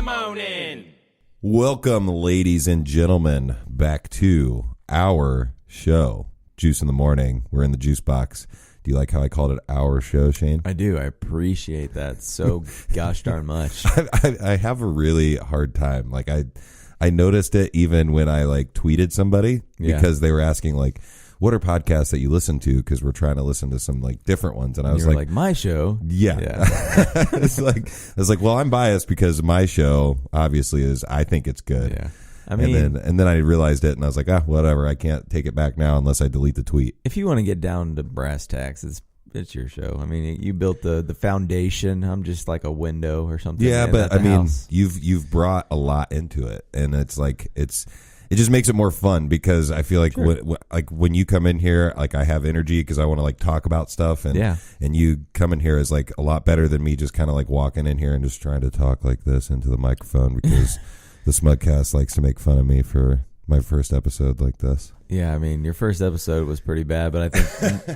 Come on in. Welcome, ladies and gentlemen, back to our show, Juice in the Morning. We're in the juice box. Do you like how I called it our show, Shane? I do. I appreciate that so gosh darn much. I have a really hard time. Like I noticed it even when I tweeted somebody because they were asking what are podcasts that you listen to? Because we're trying to listen to some different ones, and I was like, my show, yeah. It's I was like, well, I'm biased because my show obviously is. I think it's good. Yeah. I mean, and then I realized it, and I was like, whatever. I can't take it back now unless I delete the tweet. if you want to get down to brass tacks, it's your show. I mean, you built the foundation. I'm just like a window or something. Yeah, but I mean, house. you've brought a lot into it, and it just makes it more fun because I feel like when you come in here, I have energy because I want to talk about stuff, and you come in here is a lot better than me just kind of walking in here and just trying to talk like this into the microphone because the Smugcast likes to make fun of me for my first episode like this. Yeah, I mean, your first episode was pretty bad, but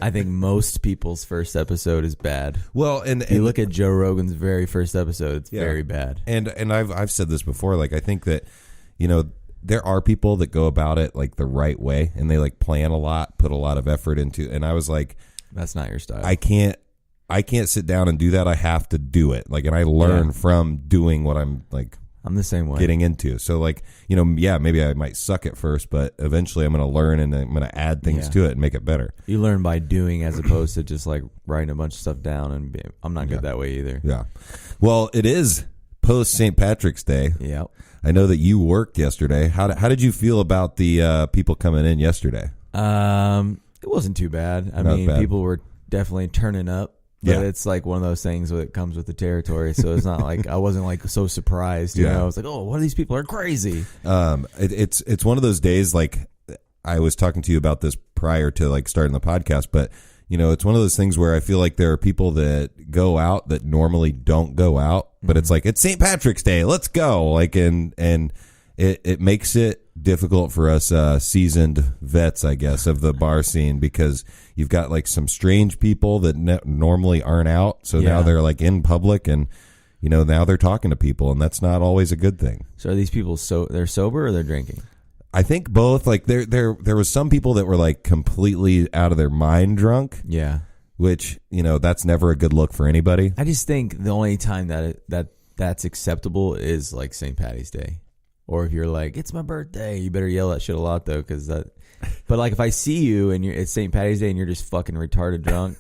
I think most people's first episode is bad. Well, and you look at Joe Rogan's very first episode; it's very bad. And I've said this before. I think that there are people that go about it the right way, and they plan a lot, put a lot of effort into. And I was like, that's not your style. I can't sit down and do that. I have to do it. And I learn from doing what I'm I'm the same way. Getting into. So maybe I might suck at first, but eventually I'm going to learn and I'm going to add things to it and make it better. You learn by doing as opposed to just writing a bunch of stuff down, and I'm not good that way either. Yeah. Well, it is post St. Patrick's Day. Yeah. I know that you worked yesterday. How did you feel about the people coming in yesterday? It wasn't too bad. I mean, people were definitely turning up. But it's one of those things that comes with the territory. So it's not I wasn't so surprised. You know, I was like, oh, one of these people are crazy. It's one of those days. I was talking to you about this prior to starting the podcast, but it's one of those things where I feel like there are people that go out that normally don't go out, but it's it's St. Patrick's Day, let's go. And it makes it difficult for us seasoned vets, I guess, of the bar scene because you've got some strange people that normally aren't out. So now they're in public and, now they're talking to people, and that's not always a good thing. So are these people they're sober or they're drinking? I think both. There was some people that were completely out of their mind drunk. Yeah. Which, that's never a good look for anybody. I just think the only time that's acceptable is St. Patty's Day. Or if you're it's my birthday, you better yell that shit a lot though, because that. But if I see you and it's St. Patty's Day and you're just fucking retarded drunk,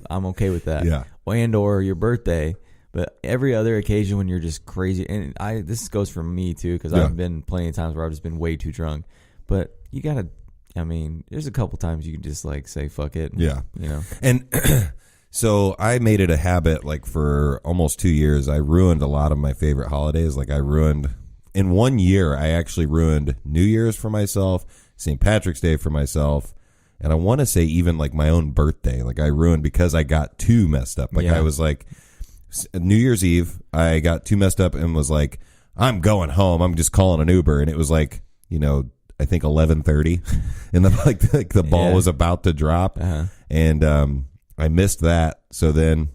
I'm okay with that. Yeah. And or your birthday, but every other occasion when you're just crazy, and this goes for me too, because I've been plenty of times where I've just been way too drunk. But you gotta, I mean, there's a couple times you can just say fuck it. And, And so I made it a habit. For almost 2 years, I ruined a lot of my favorite holidays. In 1 year, I actually ruined New Year's for myself, St. Patrick's Day for myself, and I want to say even my own birthday. I ruined because I got too messed up. I was New Year's Eve, I got too messed up and was I'm going home. I'm just calling an Uber, and it was I think 11:30, and the ball was about to drop, and I missed that. So then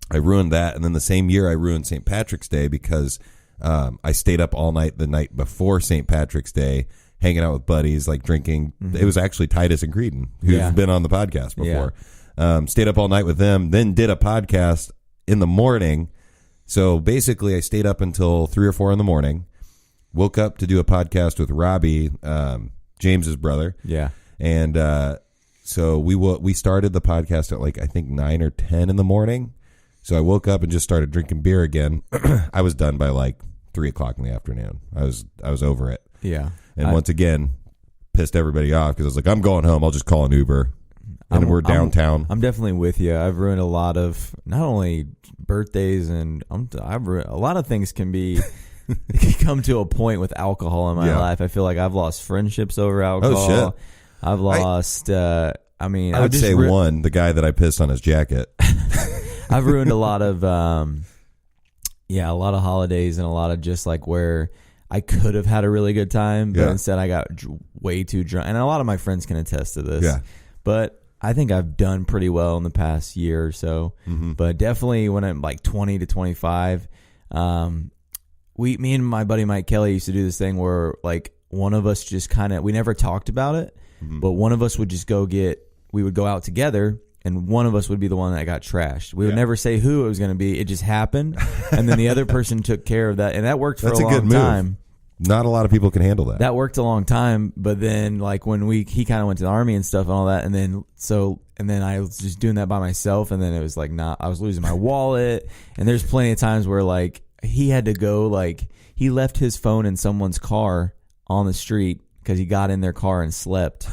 I ruined that, and then the same year I ruined St. Patrick's Day because. I stayed up all night the night before St. Patrick's Day, hanging out with buddies, drinking. Mm-hmm. It was actually Titus and Creedon, who've been on the podcast before. Yeah. Stayed up all night with them, then did a podcast in the morning. So basically, I stayed up until 3 or 4 in the morning, woke up to do a podcast with Robbie, James's brother. Yeah. And so we started the podcast at I think 9 or 10 in the morning. So I woke up and just started drinking beer again. I was done by 3 o'clock in the afternoon. I was over it. Yeah. And once again, pissed everybody off because I was I'm going home. I'll just call an Uber. And we're downtown. I'm definitely with you. I've ruined a lot of not only birthdays and I've ruined, a lot of things can come to a point with alcohol in my life. I feel like I've lost friendships over alcohol. Oh shit. I've lost. I would say one, the guy that I pissed on his jacket. I've ruined a lot of, a lot of holidays and a lot of just where I could have had a really good time, but instead I got way too drunk. And a lot of my friends can attest to this. Yeah. But I think I've done pretty well in the past year or so. Mm-hmm. But definitely when I'm 20 to 25, me and my buddy Mike Kelly used to do this thing where like one of us just kind of, we never talked about it, but one of us would just we would go out together. And one of us would be the one that got trashed. We would never say who it was going to be. It just happened. And then the other person took care of that. And that worked for a long time. Not a lot of people can handle that. That worked a long time. But then like when he kind of went to the army and stuff and all that. And then I was just doing that by myself. And then it was like I was losing my wallet. And there's plenty of times where like he had to go, like he left his phone in someone's car on the street because he got in their car and slept.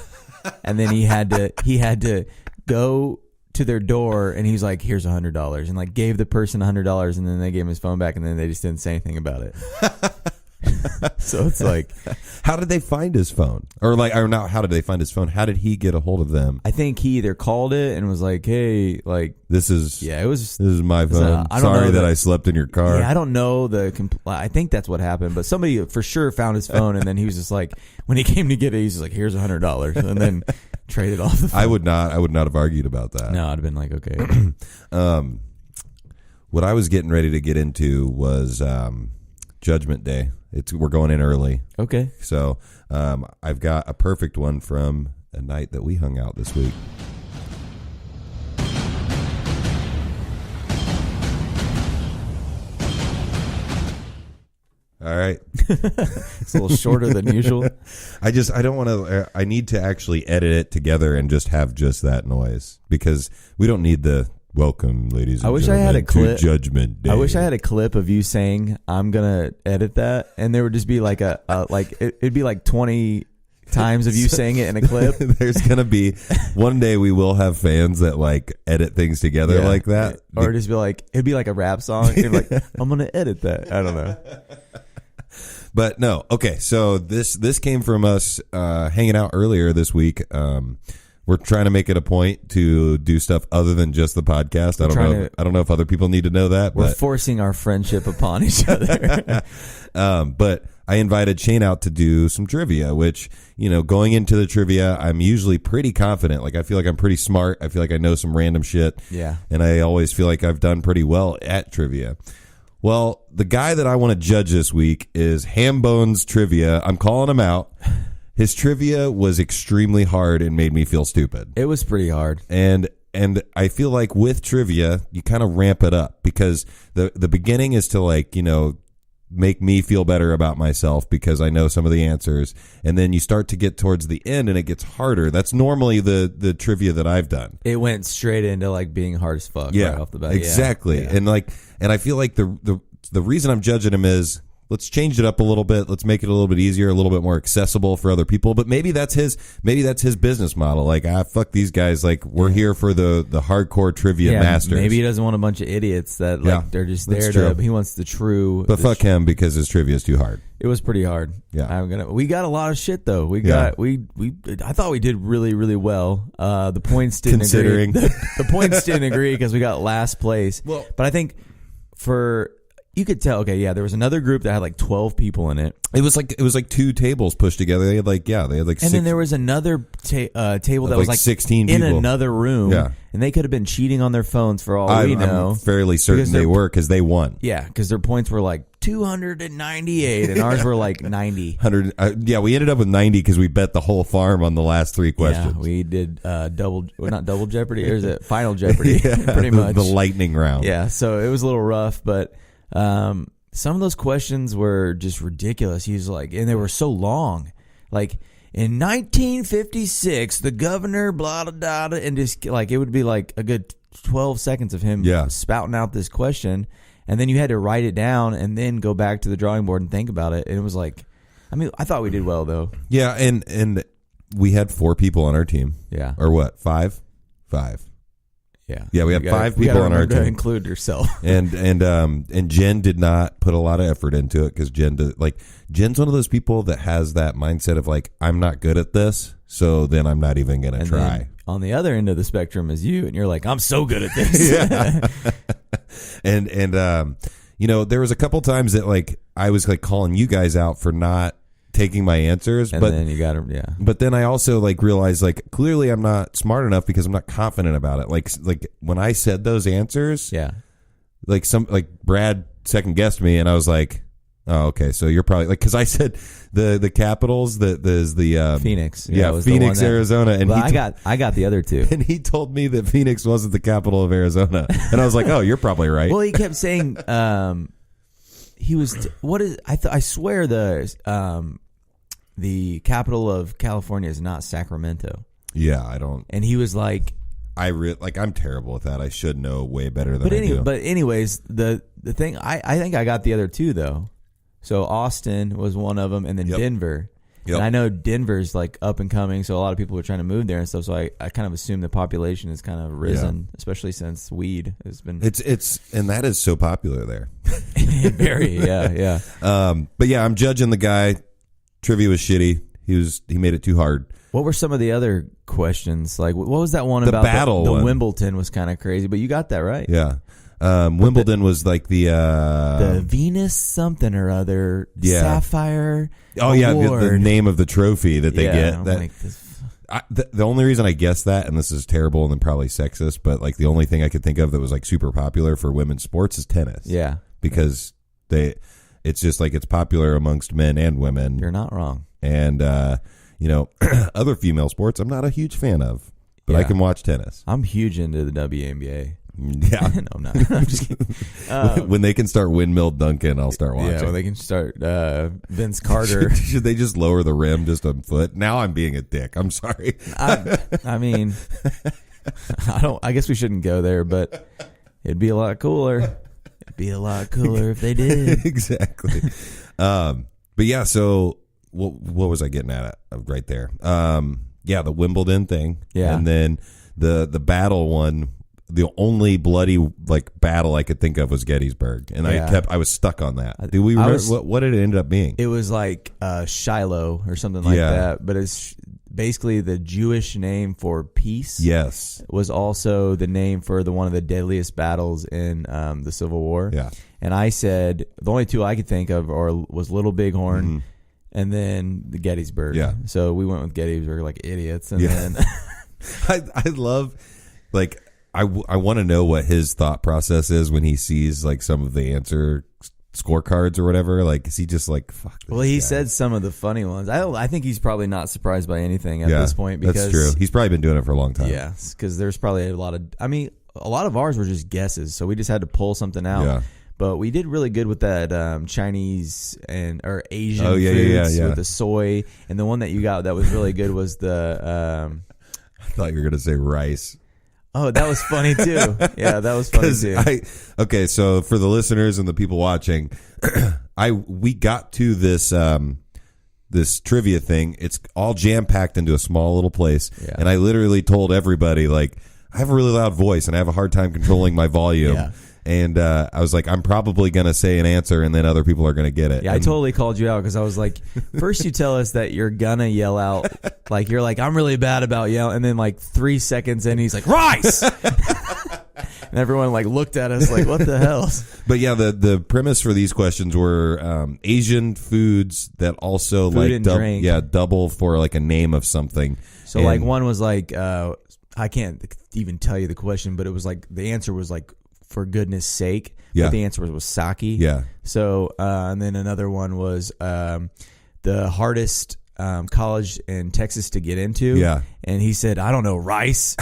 And then he had to go to their door, and he's like, here's $100, and like gave the person $100, and then they gave him his phone back, and then they just didn't say anything about it. So it's like, how did they find his phone? Or not how did they find his phone? How did he get a hold of them? I think he either called it and was like, hey, like this is my phone. Sorry that I slept in your car. Yeah, I don't know I think that's what happened, but somebody for sure found his phone, and then he was just like, when he came to get it, he's just like, here's $100, and then traded off the phone. I would not have argued about that. No, I'd have been like, okay. What I was getting ready to get into was Judgment Day. We're going in early. Okay. So I've got a perfect one from a night that we hung out this week. All right. It's a little shorter than usual. I don't want to, I need to actually edit it together and just have just that noise because we don't need the welcome, ladies and gentlemen, I had a clip. To Judgment Day. I wish I had a clip of you saying, I'm going to edit that. And there would just be like it'd be like 20 times of you saying it in a clip. There's going to be one day we will have fans that like edit things together like that. Or just be like, it'd be like a rap song. You'd be like, I'm going to edit that. I don't know. But no, okay. So this came from us hanging out earlier this week. We're trying to make it a point to do stuff other than just the podcast. I don't know if other people need to know that. We're forcing our friendship upon each other. But I invited Shane out to do some trivia, which, going into the trivia, I'm usually pretty confident. Like, I feel like I'm pretty smart. I feel like I know some random shit. Yeah. And I always feel like I've done pretty well at trivia. Well, the guy that I want to judge this week is Hambones Trivia. I'm calling him out. His trivia was extremely hard and made me feel stupid. It was pretty hard. And I feel like with trivia, you kind of ramp it up because the beginning is to make me feel better about myself because I know some of the answers. And then you start to get towards the end and it gets harder. That's normally the trivia that I've done. It went straight into like being hard as fuck right off the bat. Exactly. Yeah. And I feel like the reason I'm judging him is, let's change it up a little bit. Let's make it a little bit easier, a little bit more accessible for other people. But maybe that's his business model. Like, fuck these guys. Like, we're here for the hardcore trivia masters. Maybe he doesn't want a bunch of idiots that they're just there to. He wants the true. But fuck him because his trivia is too hard. It was pretty hard. Yeah, we got a lot of shit though. I thought we did really, really well. The points didn't agree. The points didn't agree because we got last place. Well, but I think you could tell, there was another group that had like 12 people in it. It was like two tables pushed together. They had like and then there was another table that was like 16 in people. Another room. Yeah. And they could have been cheating on their phones for all we know. I'm fairly certain they were because they won. Yeah, because their points were like 298 and ours were like 90. 100. We ended up with 90 because we bet the whole farm on the last three questions. Yeah, we did not double Jeopardy, or is it Final Jeopardy? Pretty much. The lightning round. Yeah, so it was a little rough, but some of those questions were just ridiculous. He was like, and they were so long. Like, in 1956, the governor, blah, blah, blah, and just like, it would be like a good 12 seconds of him spouting out this question. And then you had to write it down and then go back to the drawing board and think about it. And it was like, I thought we did well though. Yeah. And we had 4 people on our team. Yeah. Or what? 5? Yeah, we had 5 people on our team. Include yourself. and Jen did not put a lot of effort into it because Jen's one of those people that has that mindset of like, I'm not good at this, so then I'm not even gonna try. On the other end of the spectrum is you, and you're like, I'm so good at this. Yeah. and there was a couple times that like I was like calling you guys out for not taking my answers, and then you got them, yeah. But then I also like realized like clearly I'm not smart enough because I'm not confident about it. Like when I said those answers, yeah, like Brad second guessed me, and I was like, Oh, okay. So you're probably like, because I said the Capitals, there's the Phoenix. Yeah, Phoenix, Arizona, and I got the other two. And he told me that Phoenix wasn't the capital of Arizona, and I was like, oh, you're probably right. Well, he kept saying he was. What is? I swear the capital of California is not Sacramento. Yeah, I don't. And he was like, I'm terrible with that. I should know way better than I do. But anyways, the thing I think I got the other two though. So Austin was one of them, and then Denver. Yep. And I know Denver's like up and coming, so a lot of people are trying to move there and stuff. So I kind of assume the population has kind of risen, especially since weed has been. It's and that is so popular there. Very, yeah. But yeah, I'm judging the guy. Trivia was shitty. He made it too hard. What were some of the other questions? Like, what was that one about? Battle the one. Wimbledon was kind of crazy, but you got that right. Yeah. Wimbledon was like the Venus something or other Sapphire. Oh award. The name of the trophy that they get. The only reason I guessed that, and this is terrible and then probably sexist, but like the only thing I could think of that was like super popular for women's sports is tennis. Yeah, because it's just like it's popular amongst men and women. You're not wrong. And other female sports I'm not a huge fan of, but I can watch tennis. I'm huge into the WNBA. Yeah. No, I'm not. I'm just kidding. When they can start windmill dunking, I'll start watching. Yeah, when they can start Vince Carter. Should they just lower the rim just a foot? Now I'm being a dick. I'm sorry. I mean, I guess we shouldn't go there, but it'd be a lot cooler. It'd be a lot cooler if they did. Exactly. But yeah, so what was I getting at right there? Yeah, the Wimbledon thing. Yeah. And then the battle one. The only bloody like battle I could think of was Gettysburg, and I was stuck on that. Do we remember what did it end up being? It was like Shiloh or something like that, but it's basically the Jewish name for peace. Yes, was also the name for one of the deadliest battles in the Civil War. Yeah, and I said the only two I could think of was Little Bighorn, and then the Gettysburg. Yeah, so we went with Gettysburg like idiots, and then I love like. I want to know what his thought process is when he sees like some of the answer scorecards or whatever. Like, is he just like, fuck this he guy? said some of the funny ones. I think he's probably not surprised by anything at this point. Because, that's true. He's probably been doing it for a long time. Yeah, because there's probably a lot of ours were just guesses. So we just had to pull something out. Yeah. But we did really good with that Chinese or Asian foods with the soy. And the one that you got that was really good was the... I thought you were going to say rice. Oh, that was funny too. Yeah, that was funny too. Okay, so for the listeners and the people watching, we got to this this trivia thing. It's all jam packed into a small little place, and I literally told everybody like I have a really loud voice and I have a hard time controlling my volume. Yeah. And I was like, I'm probably going to say an answer and then other people are going to get it. Yeah, I totally called you out because I was like, first you tell us that you're going to yell out. Like, you're like, I'm really bad about yelling. And then like 3 seconds in, he's like, rice! And everyone like looked at us like, what the hell? But yeah, the premise for these questions were Asian foods that also double for like a name of something. So like one was like, I can't even tell you the question, but it was like, the answer was like, for goodness sake. But the answer was sake. Yeah. So, and then another one was the hardest college in Texas to get into. Yeah. And he said, I don't know, rice.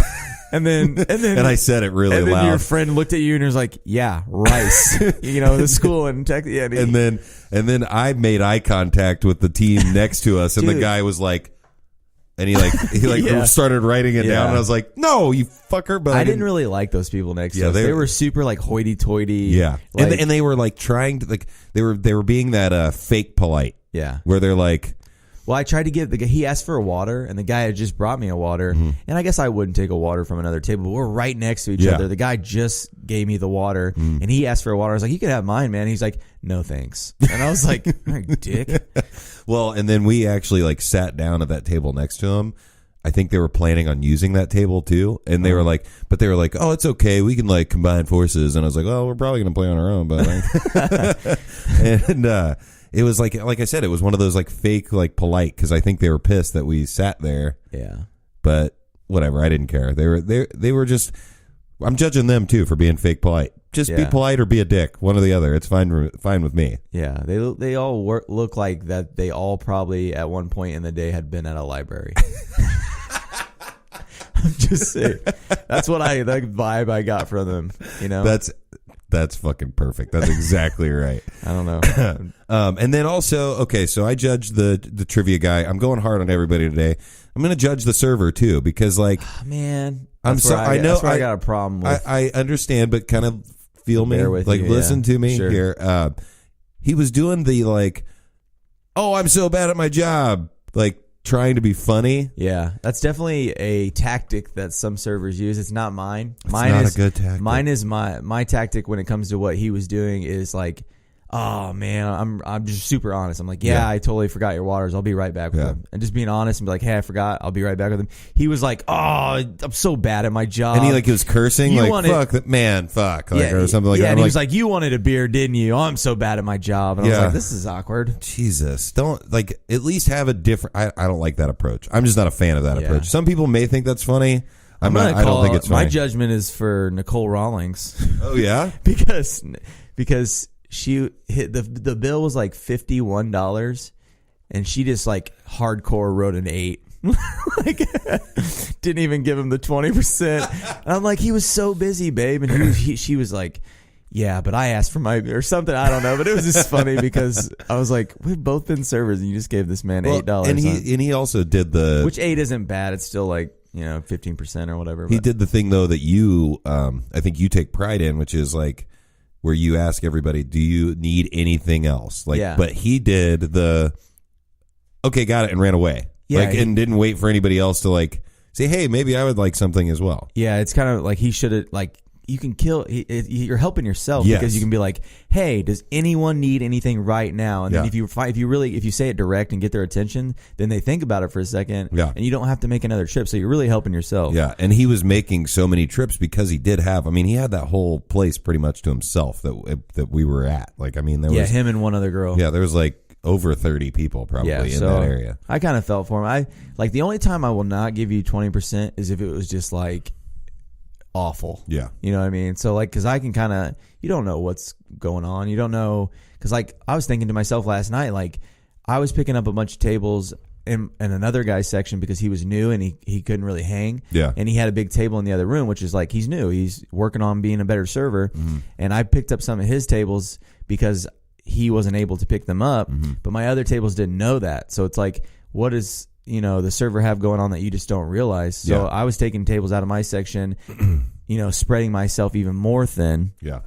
And then and I said it really loud. And then loud. your friend looked at you and was like, yeah, rice. The school in Texas. Yeah, and then I made eye contact with the team next to us, and the guy was like, and he started writing it down, and I was like, "No, you fucker!" But I didn't really like those people next to us. They were super like hoity-toity. Yeah, like, and they were like trying to like they were being that fake polite. Yeah, where they're like, well, I tried to get he asked for a water, and the guy had just brought me a water, and I guess I wouldn't take a water from another table. But we're right next to each other. The guy just gave me the water, and he asked for a water. I was like, "You can have mine, man." He's like, "No, thanks." And I was like, "Dick." Well, and then we actually like sat down at that table next to him. I think they were planning on using that table too, and they were like, "Oh, it's okay. We can like combine forces." And I was like, "Well, we're probably going to play on our own," but and it was like I said, it was one of those like fake like polite because I think they were pissed that we sat there. Yeah, but whatever, I didn't care. They were just. I'm judging them too for being fake polite Just be polite or be a dick. One or the other. It's fine with me. Yeah, they all look like that. They all probably at one point in the day had been at a library. I'm just saying. That's what the vibe I got from them. You know, that's fucking perfect. That's exactly right. I don't know. And then also, okay, so I judged the trivia guy. I'm going hard on everybody today. I'm going to judge the server too because, like, man, I know I got a problem with. I understand, but kind of feel me, like you, listen to me sure. here. He was doing the like, oh, I'm so bad at my job, like trying to be funny. Yeah, that's definitely a tactic that some servers use. It's not mine. It's not a good tactic. Mine is my tactic when it comes to what he was doing is like, oh man, I'm just super honest. I'm like, yeah, I totally forgot your waters. I'll be right back with them. And just being honest and be like, hey, I forgot. I'll be right back with him. He was like, oh, I'm so bad at my job. And he was cursing, fuck that man, fuck, or something like that. Yeah, and he was like, you wanted a beer, didn't you? Oh, I'm so bad at my job. And I was like, this is awkward. Jesus, don't at least have a different. I don't like that approach. I'm just not a fan of that approach. Some people may think that's funny. I don't think it's funny. My judgment is for Nicole Rawlings. Oh yeah, because she hit the bill was like $51, and she just like hardcore wrote an 8. Like, didn't even give him the 20%. And I'm like, he was so busy, babe, and she was like, yeah, but I asked for my or something. I don't know, but it was just funny because I was like, we've both been servers, and you just gave this man $8. And he also did which 8 isn't bad. It's still like 15% or whatever. He did the thing though that you I think you take pride in, which is like, where you ask everybody, do you need anything else? But he did the, okay, got it, and ran away. Yeah, and didn't wait for anybody else to like say, hey, maybe I would like something as well. Yeah, it's kind of like he should have, like, you can kill, you're helping yourself because you can be like, hey, does anyone need anything right now? And then if you say it direct and get their attention, then they think about it for a second, and you don't have to make another trip. So you're really helping yourself. Yeah, and he was making so many trips because he did have, he had that whole place pretty much to himself that we were at. Like, there was him and one other girl. Yeah, there was like over 30 people probably in that area. I kind of felt for him. The only time I will not give you 20% is if it was just like awful. Yeah. You know what I mean? So like, cause I can kind of, you don't know what's going on. You don't know. Cause like I was thinking to myself last night, like I was picking up a bunch of tables in another guy's section because he was new and he couldn't really hang. Yeah. And he had a big table in the other room, which is like, he's new. He's working on being a better server. Mm-hmm. And I picked up some of his tables because he wasn't able to pick them up, but my other tables didn't know that. So it's like, what does the server have going on that you just don't realize? So I was taking tables out of my section, spreading myself even more thin. Yeah.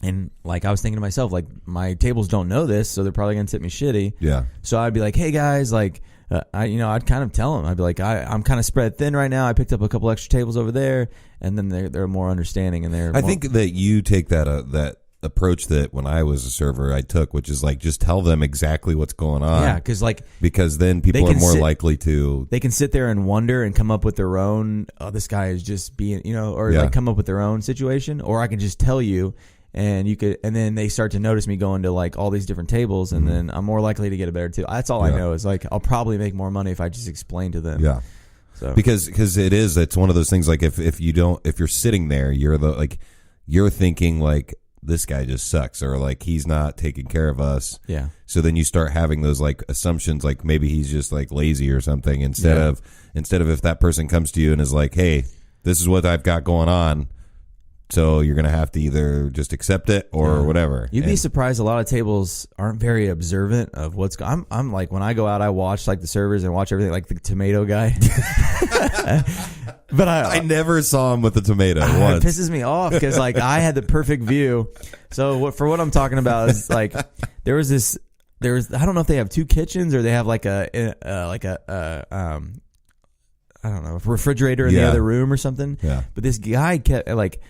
And like I was thinking to myself, like my tables don't know this, so they're probably gonna tip me shitty. Yeah. So I'd be like, hey guys, like I'd kind of tell them, I'd be like, I'm kind of spread thin right now. I picked up a couple extra tables over there, and then they're more understanding and I think that you take that approach that when I was a server I took, which is like just tell them exactly what's going on. Yeah, because then people are more likely to. They can sit there and wonder and come up with their own. Oh, this guy is just being, like come up with their own situation, or I can just tell you. And and then they start to notice me going to like all these different tables, and then I'm more likely to get a better table. That's all I know is like I'll probably make more money if I just explain to them. Yeah, so because it's one of those things like if you're sitting there, you're thinking like this guy just sucks, or like he's not taking care of us. Yeah. So then you start having those like assumptions, like maybe he's just like lazy or something. Instead of if that person comes to you and is like, hey, this is what I've got going on. So you're going to have to either just accept it or whatever. You'd be surprised. A lot of tables aren't very observant of what's going on. I'm like, when I go out, I watch like the servers and watch everything, like the tomato guy. But I never saw him with the tomato once. It pisses me off because like I had the perfect view. So what I'm talking about is like there was I don't know if they have two kitchens or they have like a I don't know, a refrigerator in the other room or something. Yeah. But this guy kept like.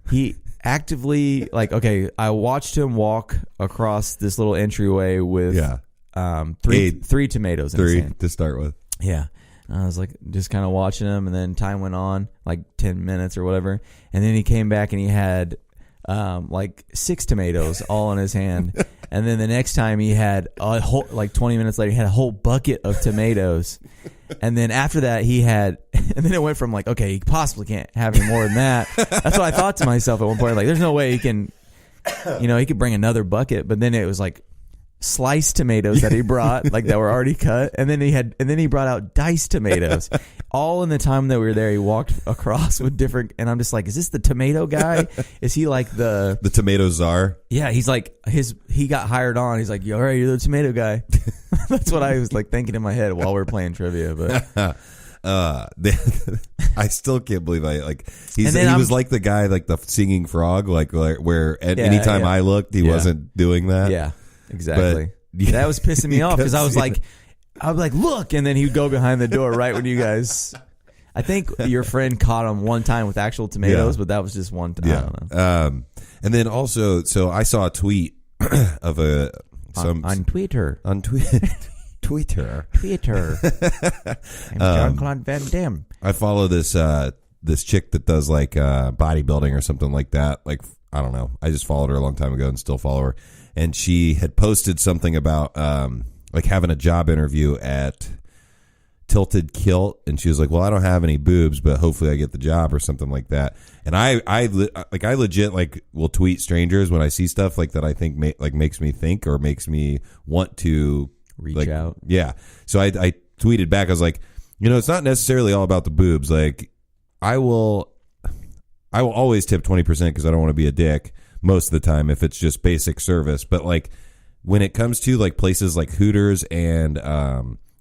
He actively I watched him walk across this little entryway with three tomatoes in his hand to start with. Yeah. And I was like just kind of watching him, and then time went on, like 10 minutes or whatever. And then he came back and he had like 6 tomatoes all in his hand. And then the next time he had a whole, like 20 minutes later, he had a whole bucket of tomatoes. And then after that, and then it went from like, okay, he possibly can't have any more than that. That's what I thought to myself at one point. Like, there's no way he can he could bring another bucket, but then it was like sliced tomatoes that he brought, like that were already cut, and then he brought out diced tomatoes. All in the time that we were there, he walked across with different, and I'm just like, is this the tomato guy? Is he like the tomato czar? Yeah, he's like he got hired on. He's like, all right, you're the tomato guy. That's what I was like thinking in my head while we were playing trivia. But I still can't believe he was like the guy, like the singing frog, like where anytime I looked, he wasn't doing that. Yeah. Exactly. But, that was pissing me off because I was like, look, and then he would go behind the door right when you guys. I think your friend caught him one time with actual tomatoes, but that was just one time. Yeah. I don't know. And then also, so I saw a tweet of on Twitter. On Twitter. I'm Jean-Claude Van Damme. I follow this chick that does like bodybuilding or something like that. Like, I don't know. I just followed her a long time ago and still follow her. And she had posted something about like having a job interview at Tilted Kilt, and she was like, "Well, I don't have any boobs, but hopefully I get the job," or something like that. And I legit like will tweet strangers when I see stuff like that. I think makes me think or makes me want to reach out. Yeah. So I tweeted back. I was like, it's not necessarily all about the boobs. Like, I will always tip 20% because I don't want to be a dick most of the time if it's just basic service. But like when it comes to like places like Hooters and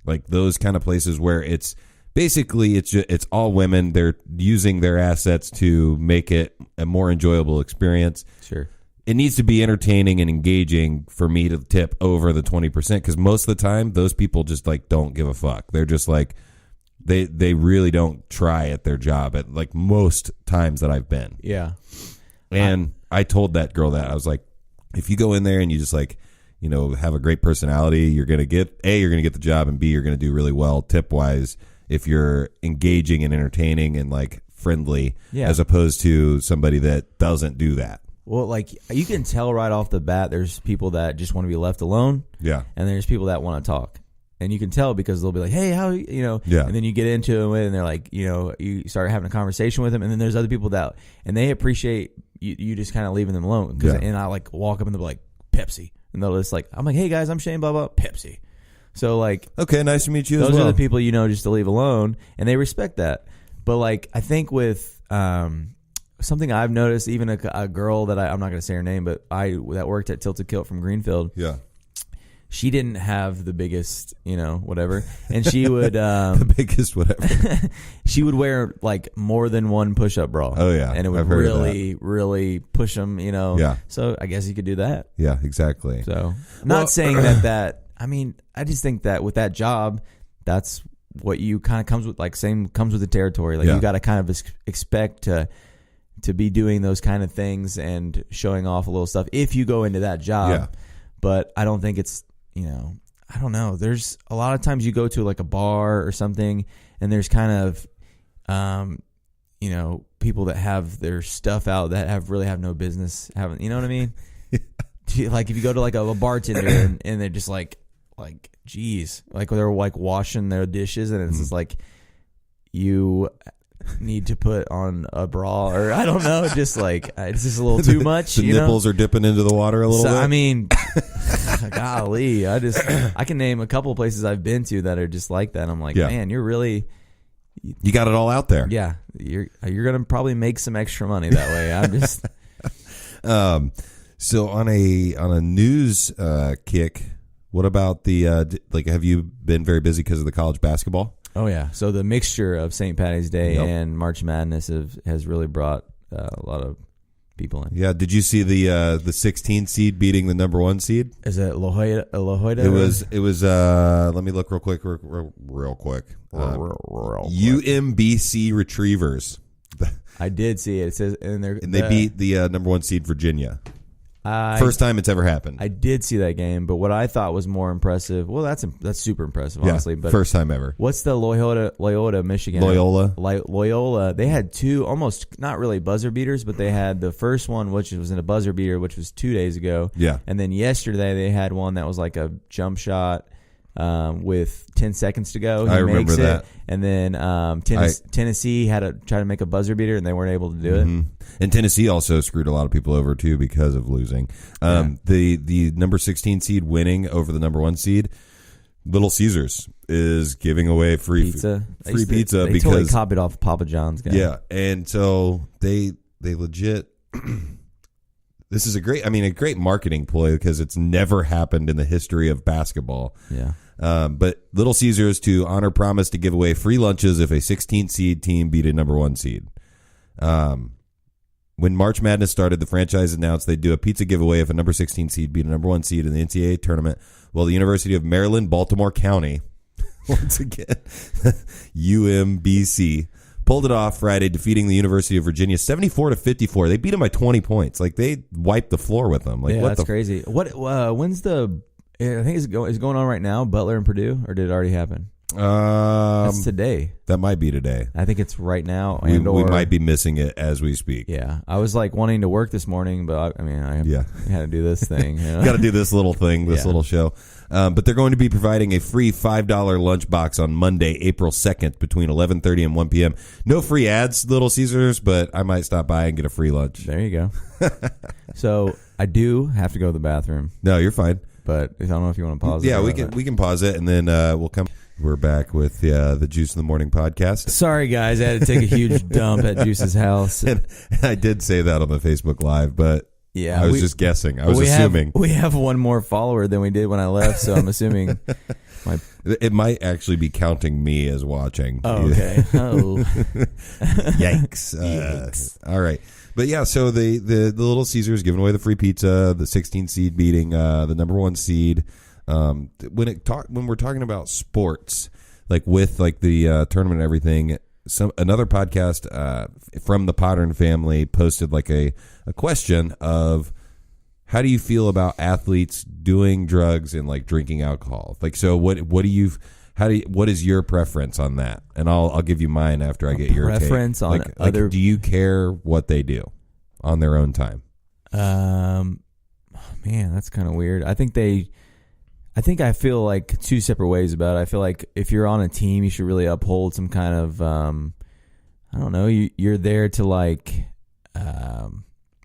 like those kind of places where it's basically it's all women, they're using their assets to make it a more enjoyable experience. Sure. It needs to be entertaining and engaging for me to tip over the 20% because most of the time those people just like don't give a fuck. They're just like they really don't try at their job at like most times that I've been. Yeah. And I told that girl that I was like, if you go in there and you just like, have a great personality, you're going to get the job, and B, you're going to do really well tip wise if you're engaging and entertaining and like friendly, as opposed to somebody that doesn't do that. Well, like you can tell right off the bat, there's people that just want to be left alone. Yeah. And there's people that want to talk. And you can tell because they'll be like, hey, how, Yeah. And then you get into it and they're like, you start having a conversation with them. And then there's other people that, and they appreciate you just kind of leaving them alone. And I like walk up and they'll be like, Pepsi. And they'll just like, I'm like, hey guys, I'm Shane, blah, blah, Pepsi. So like, okay, nice to meet you as well. Those are the people, just to leave alone. And they respect that. But like, I think with something I've noticed, even a girl that I'm not going to say her name, but that worked at Tilted Kilt from Greenfield. Yeah. She didn't have the biggest, whatever. And she would... the biggest whatever. She would wear, like, more than one push-up bra. Oh, yeah. And it would really push them, Yeah. So I guess you could do that. Yeah, exactly. So, not saying that... I mean, I just think that with that job, that's what you kind of comes with, like, comes with the territory. Like, you got to kind of expect to be doing those kind of things and showing off a little stuff if you go into that job. Yeah. But I don't think it's... I don't know. There's a lot of times you go to like a bar or something and there's kind of, people that have their stuff out that really have no business having, you know what I mean? Like if you go to like a bartender and they're just like, geez, like they're like washing their dishes and it's just like, you need to put on a bra or I don't know, just like it's just a little too much. The nipples are dipping into the water a little bit. I mean, golly, I can name a couple of places I've been to that are just like that. I'm like, man, you're really, you got it all out there. Yeah, you're gonna probably make some extra money that way. I'm just. So on a news kick, what about the have you been very busy because of the college basketball? Oh, yeah. So the mixture of St. Patty's Day and March Madness has really brought a lot of people in. Yeah. Did you see the 16 seed beating the number 1 seed? Is it La Jolla? It was let me look real quick. UMBC Retrievers. I did see it. It says and they beat the number 1 seed Virginia. First time it's ever happened. I did see that game, but what I thought was more impressive. Well, that's super impressive, honestly. But first time ever. What's the Loyola, Michigan? Loyola. They had two almost not really buzzer beaters, but they had the first one, which was in a buzzer beater, which was 2 days ago. Yeah. And then yesterday they had one that was like a jump shot with 10 seconds to go. He I remember that. And then Tennessee had to try to make a buzzer beater, and they weren't able to do it. And Tennessee also screwed a lot of people over, too, because of losing. The number 16 seed winning over the number 1 seed, Little Caesars, is giving away free pizza. They Because totally copied off Papa John's guy. Yeah, and so they legit... This is a great marketing ploy because it's never happened in the history of basketball. Yeah. But Little Caesars to honor promise to give away free lunches if a 16th seed team beat a number 1 seed. When March Madness started, the franchise announced they'd do a pizza giveaway if a number 16 seed beat a number 1 seed in the NCAA tournament. Well, the University of Maryland, Baltimore County, once again, UMBC, pulled it off Friday, defeating the University of Virginia 74-54. They beat them by 20 points. Like, they wiped the floor with them. Like, that's crazy. When's the? I think is going on right now. Butler and Purdue, or did it already happen? That's today. That might be today. I think it's right now. We might be missing it as we speak. Yeah, I was like wanting to work this morning, but I had to do this thing. You know? Got to do this little thing, little show. But they're going to be providing a free $5 lunchbox on Monday, April 2nd, between 11:30 and 1 p.m. No free ads, Little Caesars, but I might stop by and get a free lunch. There you go. So I do have to go to the bathroom. No, you're fine. But I don't know if you want to pause it. Yeah, we can pause it, and then we'll come. We're back with the Juice in the Morning podcast. Sorry, guys. I had to take a huge dump at Juice's house. And I did say that on the Facebook Live, but I was just guessing. I was assuming. We have one more follower than we did when I left, so I'm assuming. It might actually be counting me as watching. Oh, okay. Oh. Yikes. Yikes. All right. But yeah, so the Little Caesars giving away the free pizza, the 16 seed beating the number 1 seed. When we're talking about sports, like with like the tournament and everything, another podcast from the Pottern family posted like a question of how do you feel about athletes doing drugs and like drinking alcohol? Like, so what is your preference on that? And I'll give you mine after I get your preference on like, other. Do you care what they do on their own time? Man, that's kind of weird. I think I feel like two separate ways about it. I feel like if you're on a team, you should really uphold some kind of, I don't know, you're there to like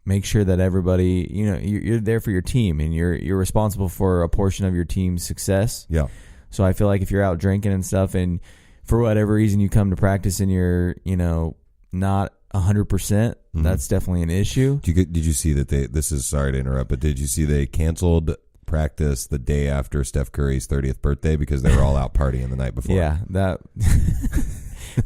make sure that everybody, you know, you're there for your team and you're responsible for a portion of your team's success. Yeah. So I feel like if you're out drinking and stuff and for whatever reason you come to practice and you're, you know, not 100%, that's definitely an issue. Did you see that this is, sorry to interrupt, but did you see they canceled practice the day after Steph Curry's 30th birthday because they were all out partying the night before? Yeah, that.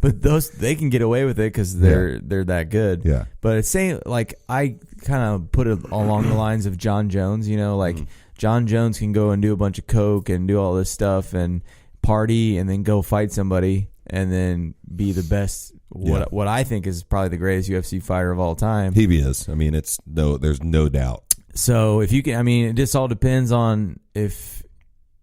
But they can get away with it because they're that good. Yeah. But it's saying like I kind of put it along the lines of John Jones. You know, like John Jones can go and do a bunch of coke and do all this stuff and party and then go fight somebody and then be the best. What I think is probably the greatest UFC fighter of all time. He is. I mean, there's no doubt. So if you can, I mean, it just all depends on if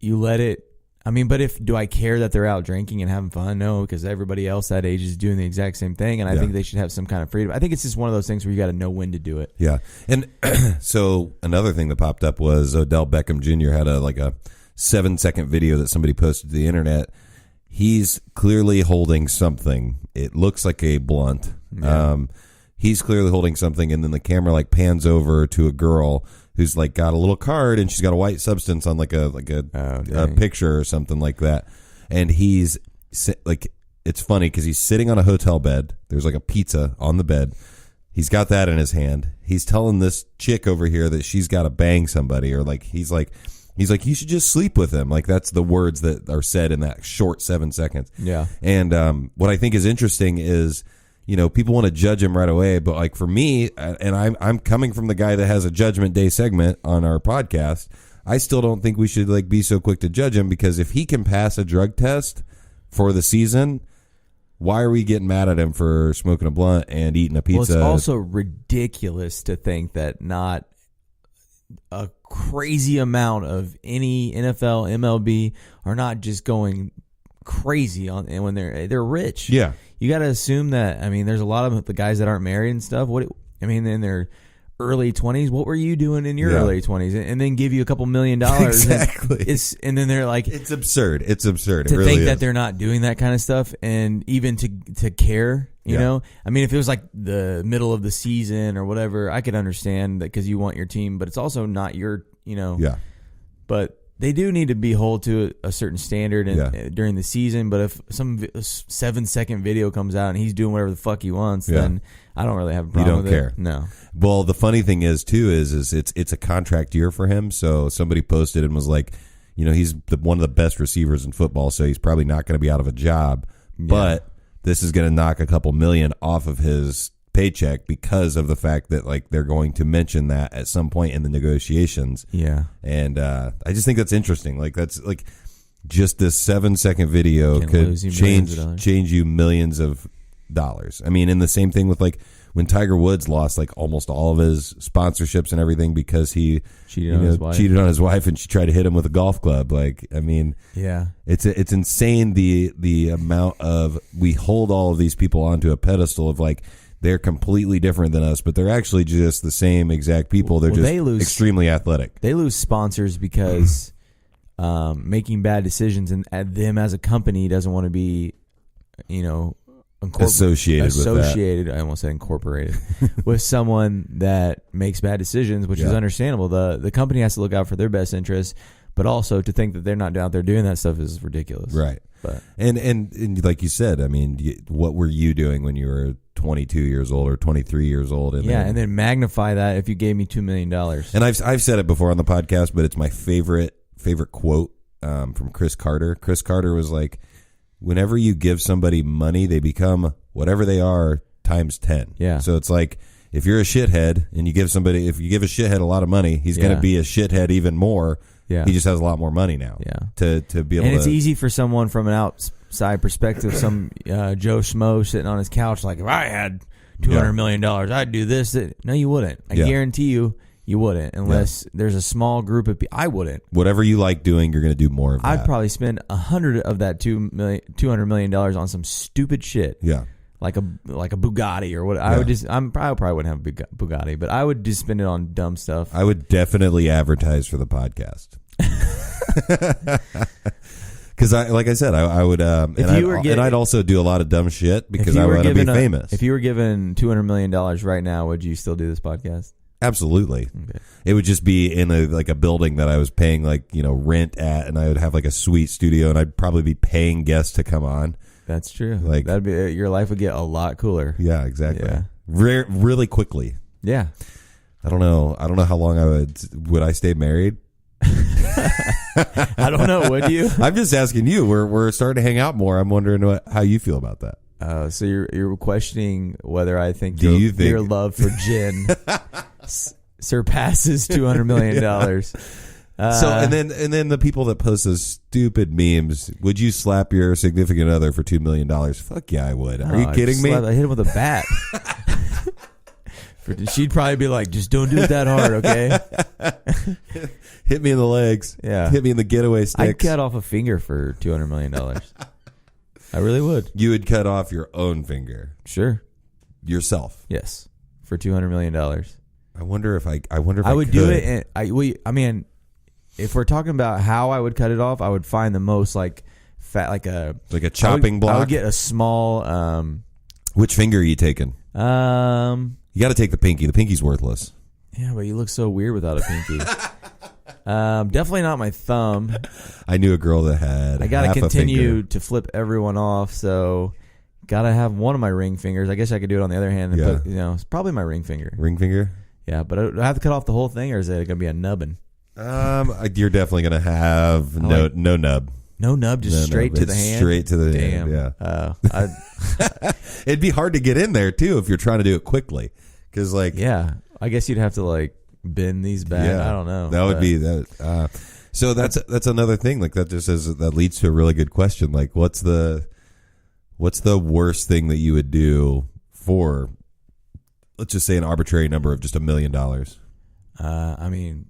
you let it. I mean, but do I care that they're out drinking and having fun? No, because everybody else that age is doing the exact same thing, and I think they should have some kind of freedom. I think it's just one of those things where you got to know when to do it. Yeah, and so another thing that popped up was Odell Beckham Jr. had a 7-second video that somebody posted to the internet. He's clearly holding something. It looks like a blunt. Yeah. He's clearly holding something, and then the camera like pans over to a girl who's like got a little card, and she's got a white substance on a picture or something like that. And he's like, it's funny because he's sitting on a hotel bed. There's like a pizza on the bed. He's got that in his hand. He's telling this chick over here that she's got to bang somebody, or like he's like, you should just sleep with him. Like that's the words that are said in that short 7 seconds. Yeah. And what I think is interesting is, you know, people want to judge him right away, but like for me, and I'm coming from the guy that has a Judgment Day segment on our podcast, I still don't think we should like be so quick to judge him, because if he can pass a drug test for the season, why are we getting mad at him for smoking a blunt and eating a pizza? Well, it's also ridiculous to think that not a crazy amount of any NFL, MLB are not just going crazy on, and when they're rich. Yeah. You got to assume that, I mean, there's a lot of the guys that aren't married and stuff. Then they're early 20s. What were you doing in your Yeah. early 20s? And then give you a couple $1 million. Exactly. And then they're like, it's absurd. It's absurd. to it really think is. that they're not doing that kind of stuff, and even to care. You know, I mean, if it was like the middle of the season or whatever, I could understand that because you want your team, but it's also not your, Yeah. But they do need to be held to a certain standard during the season. But if some 7-second video comes out and he's doing whatever the fuck he wants, then I don't really have a problem with care. it. No. Well, the funny thing is too is it's a contract year for him. So somebody posted and was like, he's one of the best receivers in football, so he's probably not going to be out of a job. Yeah. But this is going to knock a couple million off of his paycheck because of the fact that like they're going to mention that at some point in the negotiations. Yeah. And I just think that's interesting. Like that's like just this 7-second video could change you millions of dollars. I mean, and the same thing with like when Tiger Woods lost like almost all of his sponsorships and everything because he cheated on his wife and she tried to hit him with a golf club. Like, I mean, it's insane the amount of we hold all of these people onto a pedestal of like they're completely different than us, but they're actually just the same exact people. They're extremely athletic. They lose sponsors because making bad decisions, and them as a company doesn't want to be, associated with that. I almost said incorporated with someone that makes bad decisions, which is understandable. The company has to look out for their best interests, but also to think that they're not out there doing that stuff is ridiculous. Right. But and like you said, I mean, what were you doing when you were 22 years old or 23 years old? And then magnify that if you gave me $2 million. And I've said it before on the podcast, but it's my favorite quote from Chris Carter. Chris Carter was like, whenever you give somebody money, they become whatever they are times 10. Yeah. So it's like if you're a shithead and if you give a shithead a lot of money, he's going to be a shithead even more. Yeah. He just has a lot more money now. Yeah. To be able and it's easy for someone from an outside perspective, some Joe Schmo sitting on his couch like, if I had $200 million, I'd do this. No, you wouldn't. I guarantee you wouldn't, unless there's a small group of people. I wouldn't. Whatever you like doing, you're going to do more of that. I'd probably spend 100 of that $200 million on some stupid shit. Yeah. Like a Bugatti or what. I probably wouldn't have a Bugatti, but I would just spend it on dumb stuff. I would definitely advertise for the podcast. Because like I said, I would, and I'd also do a lot of dumb shit because I want to be famous. If you were given $200 million right now, would you still do this podcast? Absolutely. Okay. It would just be in a building that I was paying rent at, and I would have like a sweet studio, and I'd probably be paying guests to come on. That's true. Like that'd be your life would get a lot cooler. Yeah, exactly. Yeah. Really quickly. Yeah. I don't know how long would I stay married? I don't know. Would you? I'm just asking you. We're starting to hang out more. I'm wondering how you feel about that. So you're questioning whether I think your love for gin surpasses $200 million. So and then the people that post those stupid memes, would you slap your significant other for $2 million? Fuck yeah, I would. Are you kidding me? I hit him with a bat. She'd probably be like, just don't do it that hard, okay? Hit me in the legs. Yeah. Hit me in the getaway sticks. I'd cut off a finger for $200 million. I really would. You would cut off your own finger? Sure. Yourself? Yes. For $200 million. I wonder if I would do it. And I mean, if we're talking about how I would cut it off, I would find the most fat, like a chopping block. I would get a small. Which finger are you taking? You got to take the pinky. The pinky's worthless. Yeah, but you look so weird without a pinky. Definitely not my thumb. I knew a girl that had. I got to continue to flip everyone off, so got to have one of my ring fingers. I guess I could do it on the other hand. And put, it's probably my ring finger. Ring finger? Yeah, but do I have to cut off the whole thing, or is it going to be a nubbin? You're definitely going to have no nub. No nub, just straight to the hand? Straight to the hand, yeah. It'd be hard to get in there, too, if you're trying to do it quickly. Because, yeah, I guess you'd have to, bend these back. Yeah, I don't know. That would be that. So that's another thing. That leads to a really good question. What's the worst thing that you would do for, let's just say, an arbitrary number of just $1 million? I mean,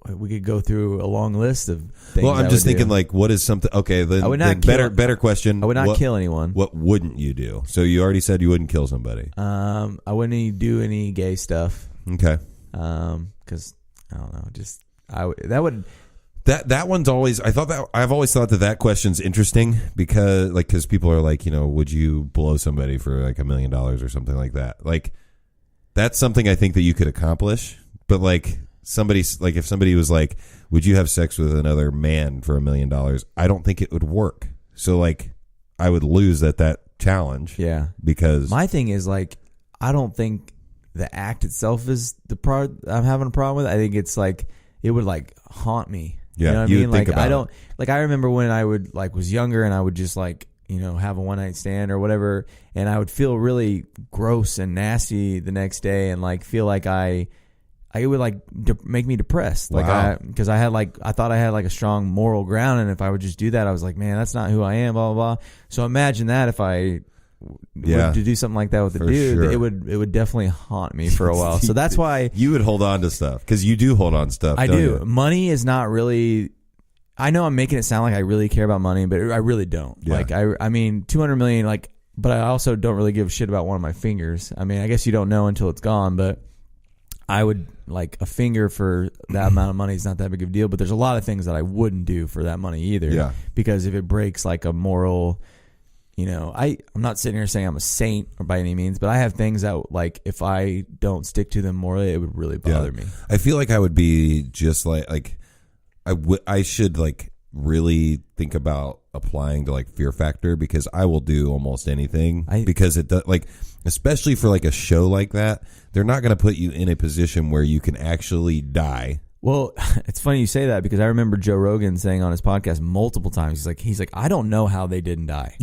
we could go through a long list of things. Well, I'm just thinking, what is something? Okay, then better question. I would not kill anyone. What wouldn't you do? So you already said you wouldn't kill somebody. I wouldn't do any gay stuff. Okay. Because I don't know, just that would. That one's always. I've always thought that question's interesting because people are like, would you blow somebody for like $1 million or something like that? Like, that's something I think that you could accomplish. But like if somebody was like, would you have sex with another man for $1 million? I don't think it would work. So like, I would lose that challenge. Yeah. Because my thing is like, I don't think the act itself is the part I'm having a problem with. I think it's like it would like haunt me. Yeah, you know what I you mean? would think Like about I don't like. I remember when I would was younger and I would just have a one night stand or whatever, and I would feel really gross and nasty the next day, and like feel like it would make me depressed. Like because I thought I had like a strong moral ground, and if I would just do that, I was like, man, that's not who I am. Blah blah blah. So imagine that if I. To do something like that with a dude, sure. it would definitely haunt me for a while. So that's why you would hold on to stuff, because you do hold on to stuff. I do. You? Money is not really. I know I'm making it sound like I really care about money, but I really don't. Yeah. Like I mean, 200 million. Like, but I also don't really give a shit about one of my fingers. I mean, I guess you don't know until it's gone, but I would like a finger for that amount of money is not that big of a deal. But there's a lot of things that I wouldn't do for that money either. Yeah. Because if it breaks like a moral. I'm not sitting here saying I'm a saint or by any means, but I have things that like if I don't stick to them morally, it would really bother me. I feel like I would be just like I should like really think about applying to like Fear Factor, because I will do almost anything because it does, like, especially for like a show like that, they're not going to put you in a position where you can actually die. Well, it's funny you say that, because I remember Joe Rogan saying on his podcast multiple times, he's like, I don't know how they didn't die.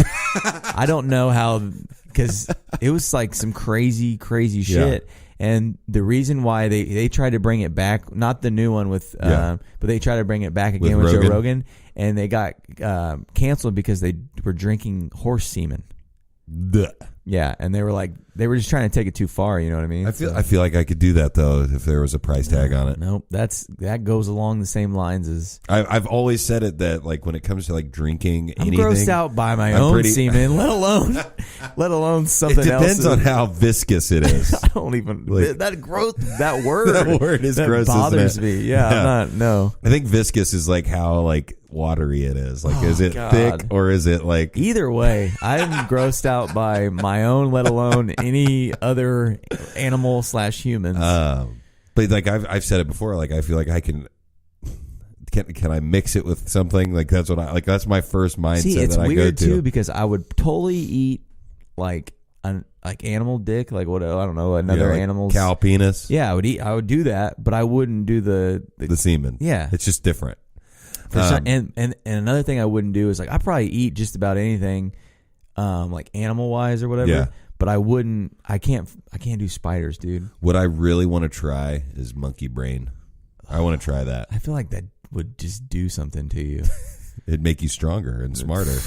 I don't know how, because it was like some crazy shit. Yeah. And the reason why they tried to bring it back, not the new one with, but they tried to bring it back again with Joe Rogan, and they got canceled because they were drinking horse semen. Duh. Yeah, and they were just trying to take it too far. You know what I mean? I feel like I could do that though if there was a price tag on it. Nope, that goes along the same lines as I've always said it, that like when it comes to like drinking I'm anything, grossed out by my own semen, let alone something else. It depends on how viscous it is. I don't even that word. That word is gross. Bothers isn't it? me. Yeah. No. I think viscous is like how like watery it is. Like, is it thick or is it like? Either way, I'm grossed out by my own, let alone any other animal / humans. But like I've said it before. Like I feel like I can I mix it with something? Like that's what that's my first mindset. See, it's that I weird go to. too, because I would totally eat like animal dick, like what, I don't know, another animal's cow penis. Yeah, I would do that, but I wouldn't do the semen. Yeah, it's just different. And another thing I wouldn't do is like I probably eat just about anything, like animal wise or whatever. Yeah. But I can't do spiders, dude. What I really want to try is monkey brain. I want to try that. I feel like that would just do something to you. It'd make you stronger and smarter.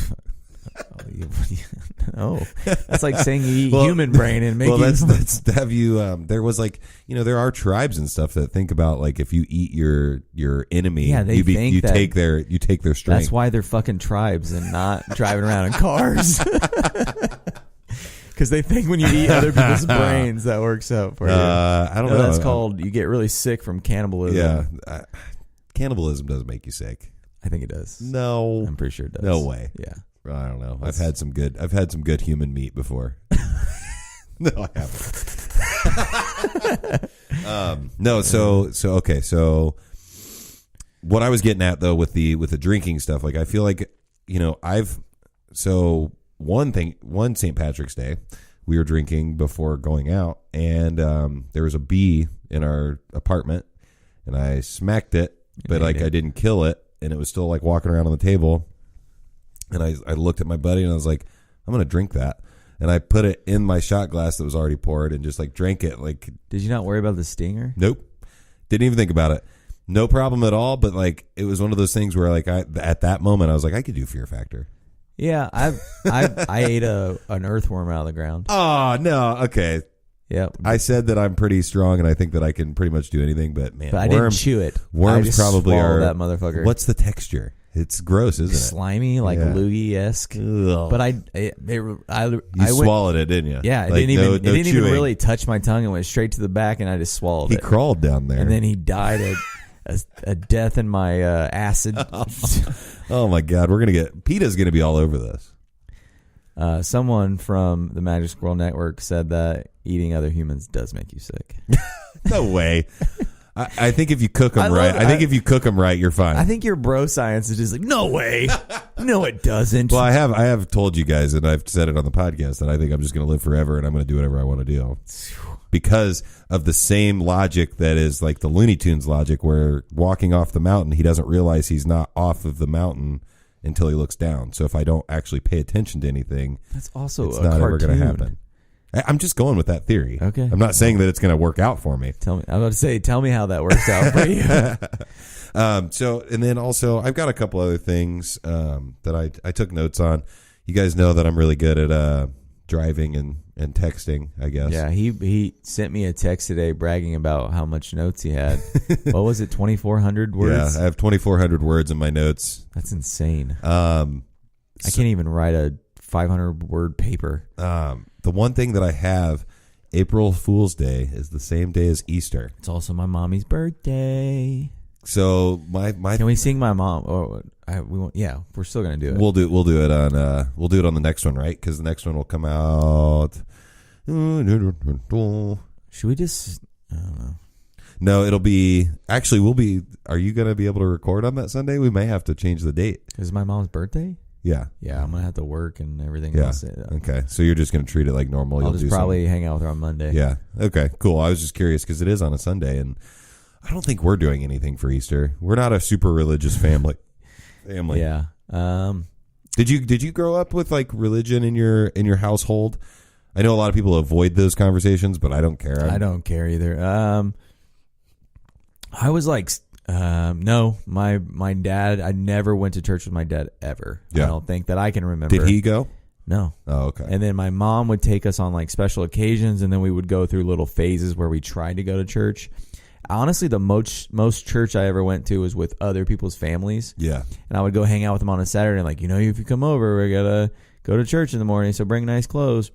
Oh, that's like saying you eat human brain and make. Well, that's have you. There was like there are tribes and stuff that think about like if you eat your enemy, yeah, they think you take their strength. That's why they're fucking tribes and not driving around in cars. Because they think when you eat other people's brains, that works out for you. I don't know. That's called you get really sick from cannibalism. Yeah, cannibalism doesn't make you sick. I think it does. No, I'm pretty sure it does. No way. Yeah. I don't know. I've had some good human meat before. No, I haven't. No, so okay. So what I was getting at though with the drinking stuff, like I feel like one St. Patrick's Day, we were drinking before going out, and there was a bee in our apartment, and I smacked it, but I didn't kill it, and it was still like walking around on the table. And I looked at my buddy and I was like, I'm going to drink that. And I put it in my shot glass that was already poured and just like drank it. Like, did you not worry about the stinger? Nope. Didn't even think about it. No problem at all. But like, it was one of those things where like at that moment I was like, I could do Fear Factor. Yeah. I ate an earthworm out of the ground. Oh, no. Okay. Yeah. I said that I'm pretty strong and I think that I can pretty much do anything. But man, I didn't chew it. Worms probably are that motherfucker. What's the texture? It's gross, isn't it? Slimy, like loogie-esque. But I swallowed it, didn't you? Yeah, it didn't even really touch my tongue. It went straight to the back, and I just swallowed it. He crawled down there. And then he died a death in my acid. Oh, my God. PETA's going to be all over this. Someone from the Magic Squirrel Network said that eating other humans does make you sick. No way. I think if you cook them right, if you cook them right, you're fine. I think your bro science is just like, no way. No, it doesn't. Well, I have told you guys, and I've said it on the podcast, that I think I'm just going to live forever and I'm going to do whatever I want to do. Because of the same logic that is like the Looney Tunes logic, where walking off the mountain, he doesn't realize he's not off of the mountain until he looks down. So if I don't actually pay attention to anything, that's also it's not ever going to happen. I'm just going with that theory. Okay. I'm not saying that it's going to work out for me. I'm about to say, tell me how that works out for you. And then also, I've got a couple other things that I took notes on. You guys know that I'm really good at driving and texting, I guess. Yeah, he sent me a text today bragging about how much notes he had. What was it, 2,400 words? Yeah, I have 2,400 words in my notes. That's insane. I can't even write a 500-word paper. The one thing that I have, April Fool's Day is the same day as Easter. It's also my mommy's birthday. So my can we sing my mom? Or we won't. Yeah, we're still gonna do it. We'll do it on the next one, right? Because the next one will come out. Should we just? I don't know. No, it'll be. Actually, we'll be. Are you gonna be able to record on that Sunday? We may have to change the date. Is my mom's birthday? Yeah. Yeah, I'm going to have to work and everything else. Okay. So you're just going to treat it like normal. I'll just probably hang out with her on Monday. Yeah. Okay, cool. I was just curious because it is on a Sunday, and I don't think we're doing anything for Easter. We're not a super religious family. Yeah. Did you grow up with like religion in your household? I know a lot of people avoid those conversations, but I don't care. I don't care either. I was like... no, my dad, I never went to church with my dad ever. Yeah. I don't think that I can remember. Did he go? No. Oh, okay. And then my mom would take us on like special occasions, and then we would go through little phases where we tried to go to church. Honestly, the most church I ever went to was with other people's families. Yeah. And I would go hang out with them on a Saturday, and like, if you come over, we gotta go to church in the morning, so bring nice clothes.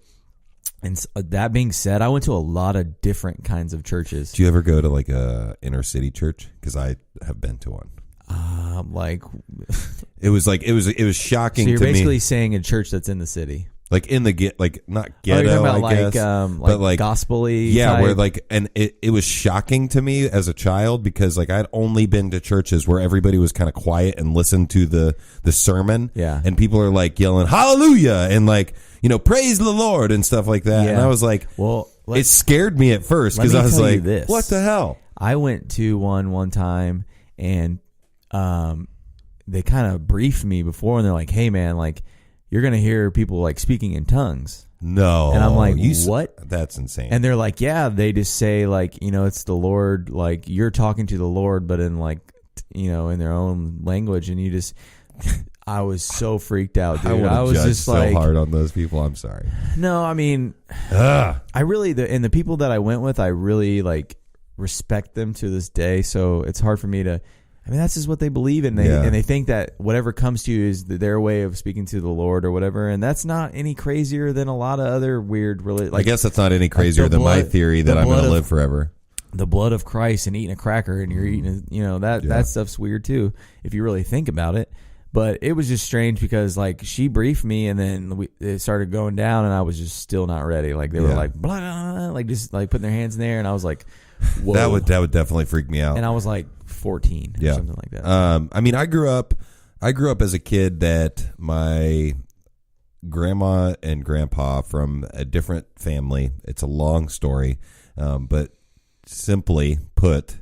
And that being said, I went to a lot of different kinds of churches. Do you ever go to like a inner city church? Because I have been to one. It was shocking. So you're to basically me. Saying a church that's in the city, like in the not ghetto. You're talking about I guess, but like gospel-y. Yeah, type. where like, and it was shocking to me as a child because like I'd only been to churches where everybody was kind of quiet and listened to the sermon. Yeah, and people are like yelling hallelujah and like. Praise the Lord and stuff like that. Yeah. And I was like, well, it scared me at first because I was like, what the hell? I went to one time and they kind of briefed me before and they're like, hey, man, like you're going to hear people like speaking in tongues. No. And I'm like, what? That's insane. And they're like, yeah, they just say like, it's the Lord, like you're talking to the Lord, but in like, in their own language. And you just... I was so freaked out, dude. I was just so like, hard on those people. I'm sorry. No, I mean, I really the people that I went with, I really like respect them to this day. So it's hard for me to. I mean, that's just what they believe in. And they think that whatever comes to you is their way of speaking to the Lord or whatever. And that's not any crazier than a lot of other weird. Like, I guess that's not any crazier than my theory that I'm going to live forever. The blood of Christ and eating a cracker and you're eating, that stuff's weird too if you really think about it. But it was just strange because, like, she briefed me, and then it started going down, and I was just still not ready. Like, they were like, blah, blah, blah, like, just, like, putting their hands in there, and I was like, whoa. That would definitely freak me out. And I was, like, 14 or something like that. I mean, I grew up as a kid that my grandma and grandpa from a different family, it's a long story, but simply put,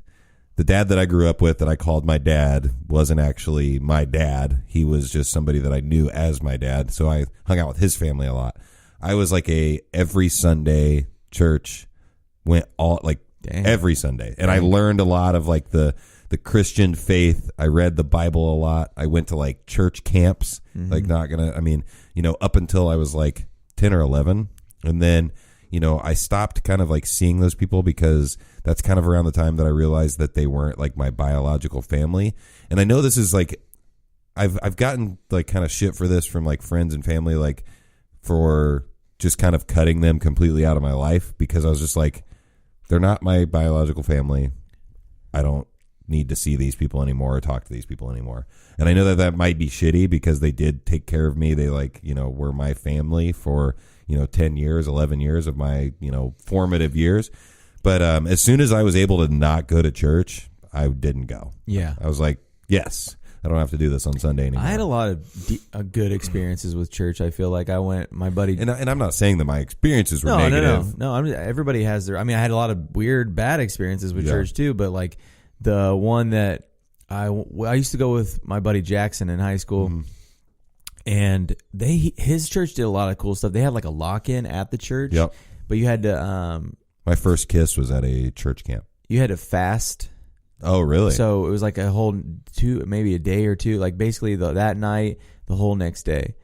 the dad that I grew up with that I called my dad wasn't actually my dad. He was just somebody that I knew as my dad. So I hung out with his family a lot. I was like every Sunday church, went every Sunday. And I learned a lot of like the Christian faith. I read the Bible a lot. I went to like church camps, up until I was like 10 or 11. And then, I stopped kind of like seeing those people because that's kind of around the time that I realized that they weren't like my biological family. And I know this is like I've gotten like kind of shit for this from like friends and family, like for just kind of cutting them completely out of my life, because I was just like, they're not my biological family. I don't need to see these people anymore or talk to these people anymore. And I know that that might be shitty because they did take care of me. They like, were my family for, 10 years, 11 years of my, formative years. But as soon as I was able to not go to church, I didn't go. Yeah. I was like, yes, I don't have to do this on Sunday anymore. I had a lot of good experiences with church. I feel like I went, my buddy. And I'm not saying that my experiences were negative. No. Everybody has their, I mean, I had a lot of weird, bad experiences with church too, but like the one that I used to go with my buddy Jackson in high school, and his church did a lot of cool stuff. They had like a lock-in at the church, but you had to. My first kiss was at a church camp. You had to fast. Oh, really? So it was like a whole maybe a day or two, like basically that night, the whole next day.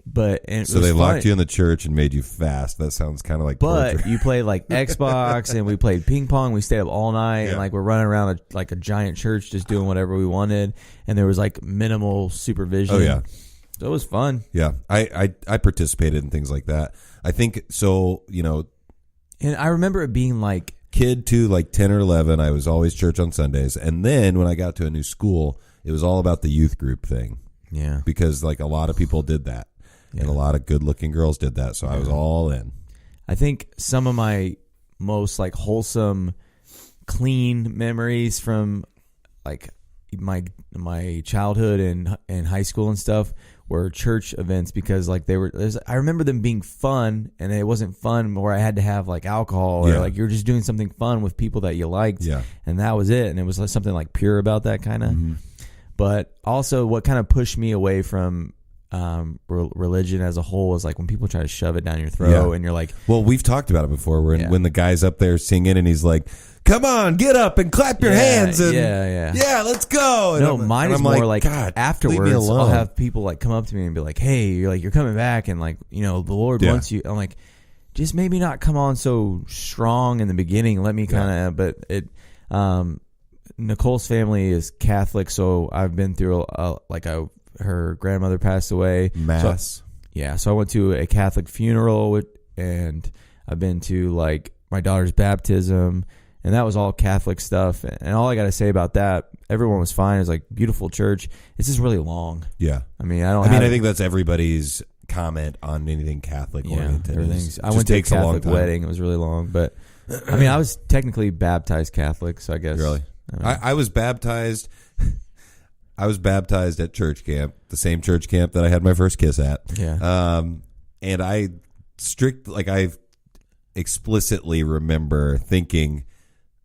But so they locked you in the church and made you fast. That sounds kind of like torture. But you played like Xbox and we played ping pong. We stayed up all night and like we're running around like a giant church just doing whatever we wanted. And there was like minimal supervision. Oh yeah, so it was fun. Yeah, I participated in things like that. I think so. And I remember it being like kid to like 10 or 11. I was always church on Sundays, and then when I got to a new school, it was all about the youth group thing. Yeah, because like a lot of people did that. And a lot of good-looking girls did that, so I was all in. I think some of my most like wholesome, clean memories from like my childhood and high school and stuff were church events, because like I remember them being fun, and it wasn't fun where I had to have like alcohol or like you're just doing something fun with people that you liked, and that was it. And it was like something like pure about that kind of. But also, what kind of pushed me away from religion as a whole is like when people try to shove it down your throat and you're like, well, we've talked about it before when the guy's up there singing and he's like, come on, get up and clap your hands and let's go. And mine is more like God, afterwards I'll have people like come up to me and be like, hey, you're coming back, and like the Lord wants you. I'm like, just maybe not come on so strong in the beginning, let me kind of but it Nicole's family is Catholic, so I've been through her grandmother passed away. Mass. So I went to a Catholic funeral, and I've been to like my daughter's baptism, and that was all Catholic stuff. And all I got to say about that, everyone was fine. It was like beautiful church. It's just really long. Yeah. I mean, I think that's everybody's comment on anything Catholic oriented. I went to a Catholic wedding. It was really long, but I mean, I was technically baptized Catholic, so I guess. Really? I was baptized. I was baptized at church camp, the same church camp that I had my first kiss at. Yeah. And I explicitly remember thinking,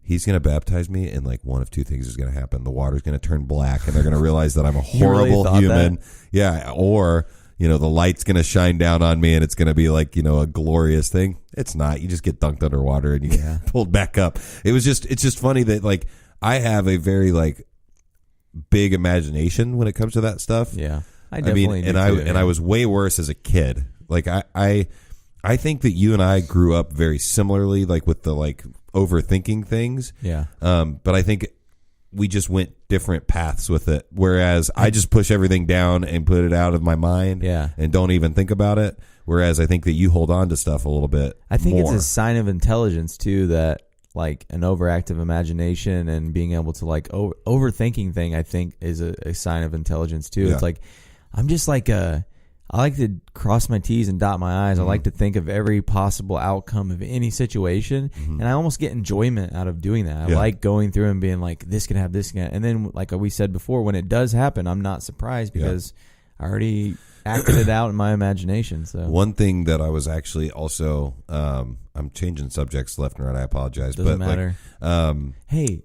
he's going to baptize me, and like one of two things is going to happen. The water's going to turn black, and they're going to realize that I'm a horrible human. That? Yeah. Or, the light's going to shine down on me, and it's going to be like, a glorious thing. It's not. You just get dunked underwater and you get pulled back up. It's just funny that like I have a very like big imagination when it comes to that stuff. Yeah, I was way worse as a kid. Like I think that you and I grew up very similarly, like with the like overthinking things. Yeah. But I think we just went different paths with it. Whereas I just push everything down and put it out of my mind. Yeah. And don't even think about it. Whereas I think that you hold on to stuff a little bit. I think more. It's a sign of intelligence too, that like an overactive imagination and being able to like overthinking thing, I think is a sign of intelligence too. Yeah. It's like, I'm just like I like to cross my T's and dot my I's. I like to think of every possible outcome of any situation, and I almost get enjoyment out of doing that. I like going through and being like, this can have this, and then like we said before, when it does happen, I'm not surprised because I already acted it out in my imagination. So one thing that I was actually also, I'm changing subjects left and right. I apologize. Doesn't matter. Like, hey,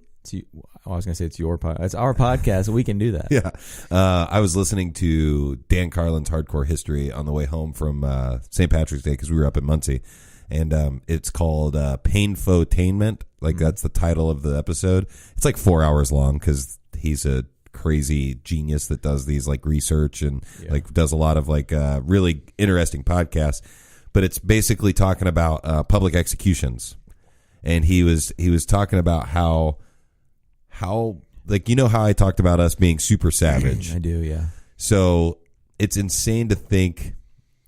I was going to say it's your podcast. It's our podcast. We can do that. Yeah. I was listening to Dan Carlin's Hardcore History on the way home from St. Patrick's Day because we were up in Muncie. And it's called Painfotainment. Like that's the title of the episode. It's like 4 hours long because he's a crazy genius that does these like research and like does a lot of like really interesting podcasts. But it's basically talking about public executions. And he was talking about how like, how I talked about us being super savage. I do, yeah. So it's insane to think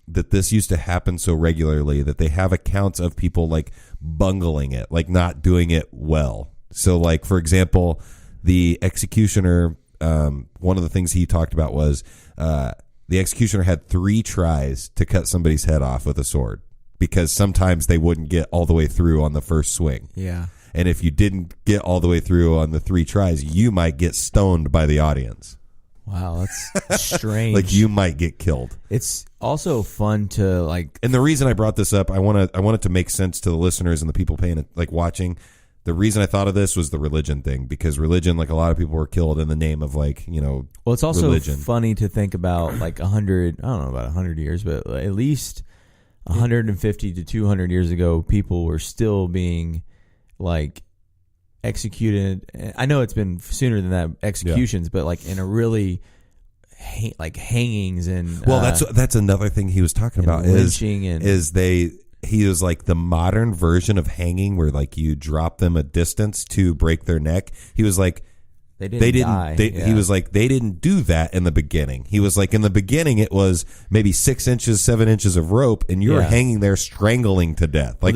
that this used to happen so regularly that they have accounts of people like bungling it, like not doing it well. So like, for example, the executioner, one of the things he talked about was the executioner had 3 tries to cut somebody's head off with a sword because sometimes they wouldn't get all the way through on the first swing. Yeah. And if you didn't get all the way through on the 3 tries, you might get stoned by the audience. Wow, that's strange. Like you might get killed. It's also fun to like. And the reason I brought this up, I want it to make sense to the listeners and the people paying it, like watching. The reason I thought of this was the religion thing, because religion, like a lot of people were killed in the name of like, you know, well, it's also religion. funny to think about like 100, I don't know about 100 years, but at least 150 to 200 years ago, people were still being like executed. I know it's been sooner than that, executions, but like in a really like hangings and well, that's another thing he was talking about he was like the modern version of hanging, where like you drop them a distance to break their neck. He was like they didn't die. He was like they didn't do that in the beginning. He was like in the beginning it was maybe 6 inches, 7 inches of rope, and you were hanging there strangling to death. Like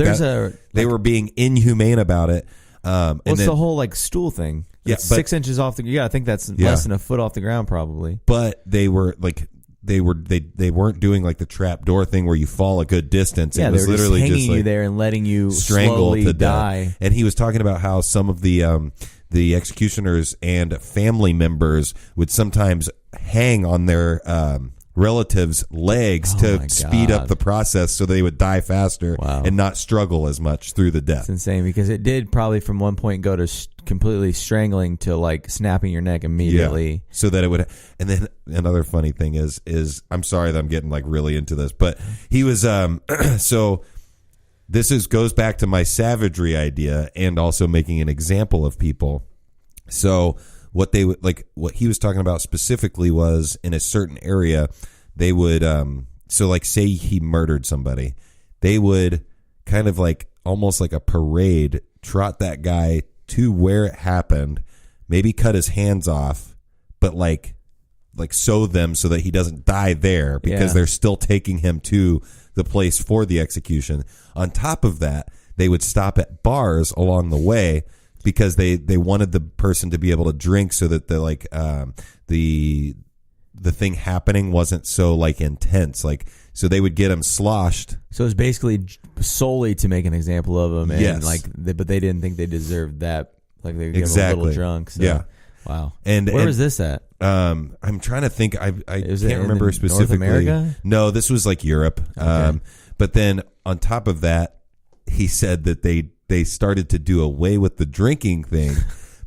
they were being inhumane about it. What's the whole like stool thing? Yeah, it's 6 inches off the. Yeah, I think that's less than a foot off the ground, probably. But they were like they weren't doing like the trap door thing where you fall a good distance. Yeah, it was they were literally just hanging like you there and letting you strangle slowly to die. Death. And he was talking about how some of the executioners and family members would sometimes hang on their relatives' legs to speed up the process so they would die faster and not struggle as much through the death. It's insane because it did probably from one point go to completely strangling to like snapping your neck immediately. Yeah, so that it would. And then another funny thing is I'm sorry that I'm getting like really into this, but he was so this goes back to my savagery idea and also making an example of people. So what they would like, what he was talking about specifically was in a certain area, they would, so like say he murdered somebody, they would kind of like almost like a parade, trot that guy to where it happened, maybe cut his hands off, but like sew them so that he doesn't die there because they're still taking him to the place for the execution. On top of that, they would stop at bars along the way because they wanted the person to be able to drink so that the like the thing happening wasn't so like intense, like so they would get him sloshed. So it was basically solely to make an example of him, and but they didn't think they deserved that. Like they would get him a little drunk. So. Yeah. Wow. And where was this at? I'm trying to think. I can't remember specifically. North America? No, this was like Europe. Okay. But then on top of that, he said that they started to do away with the drinking thing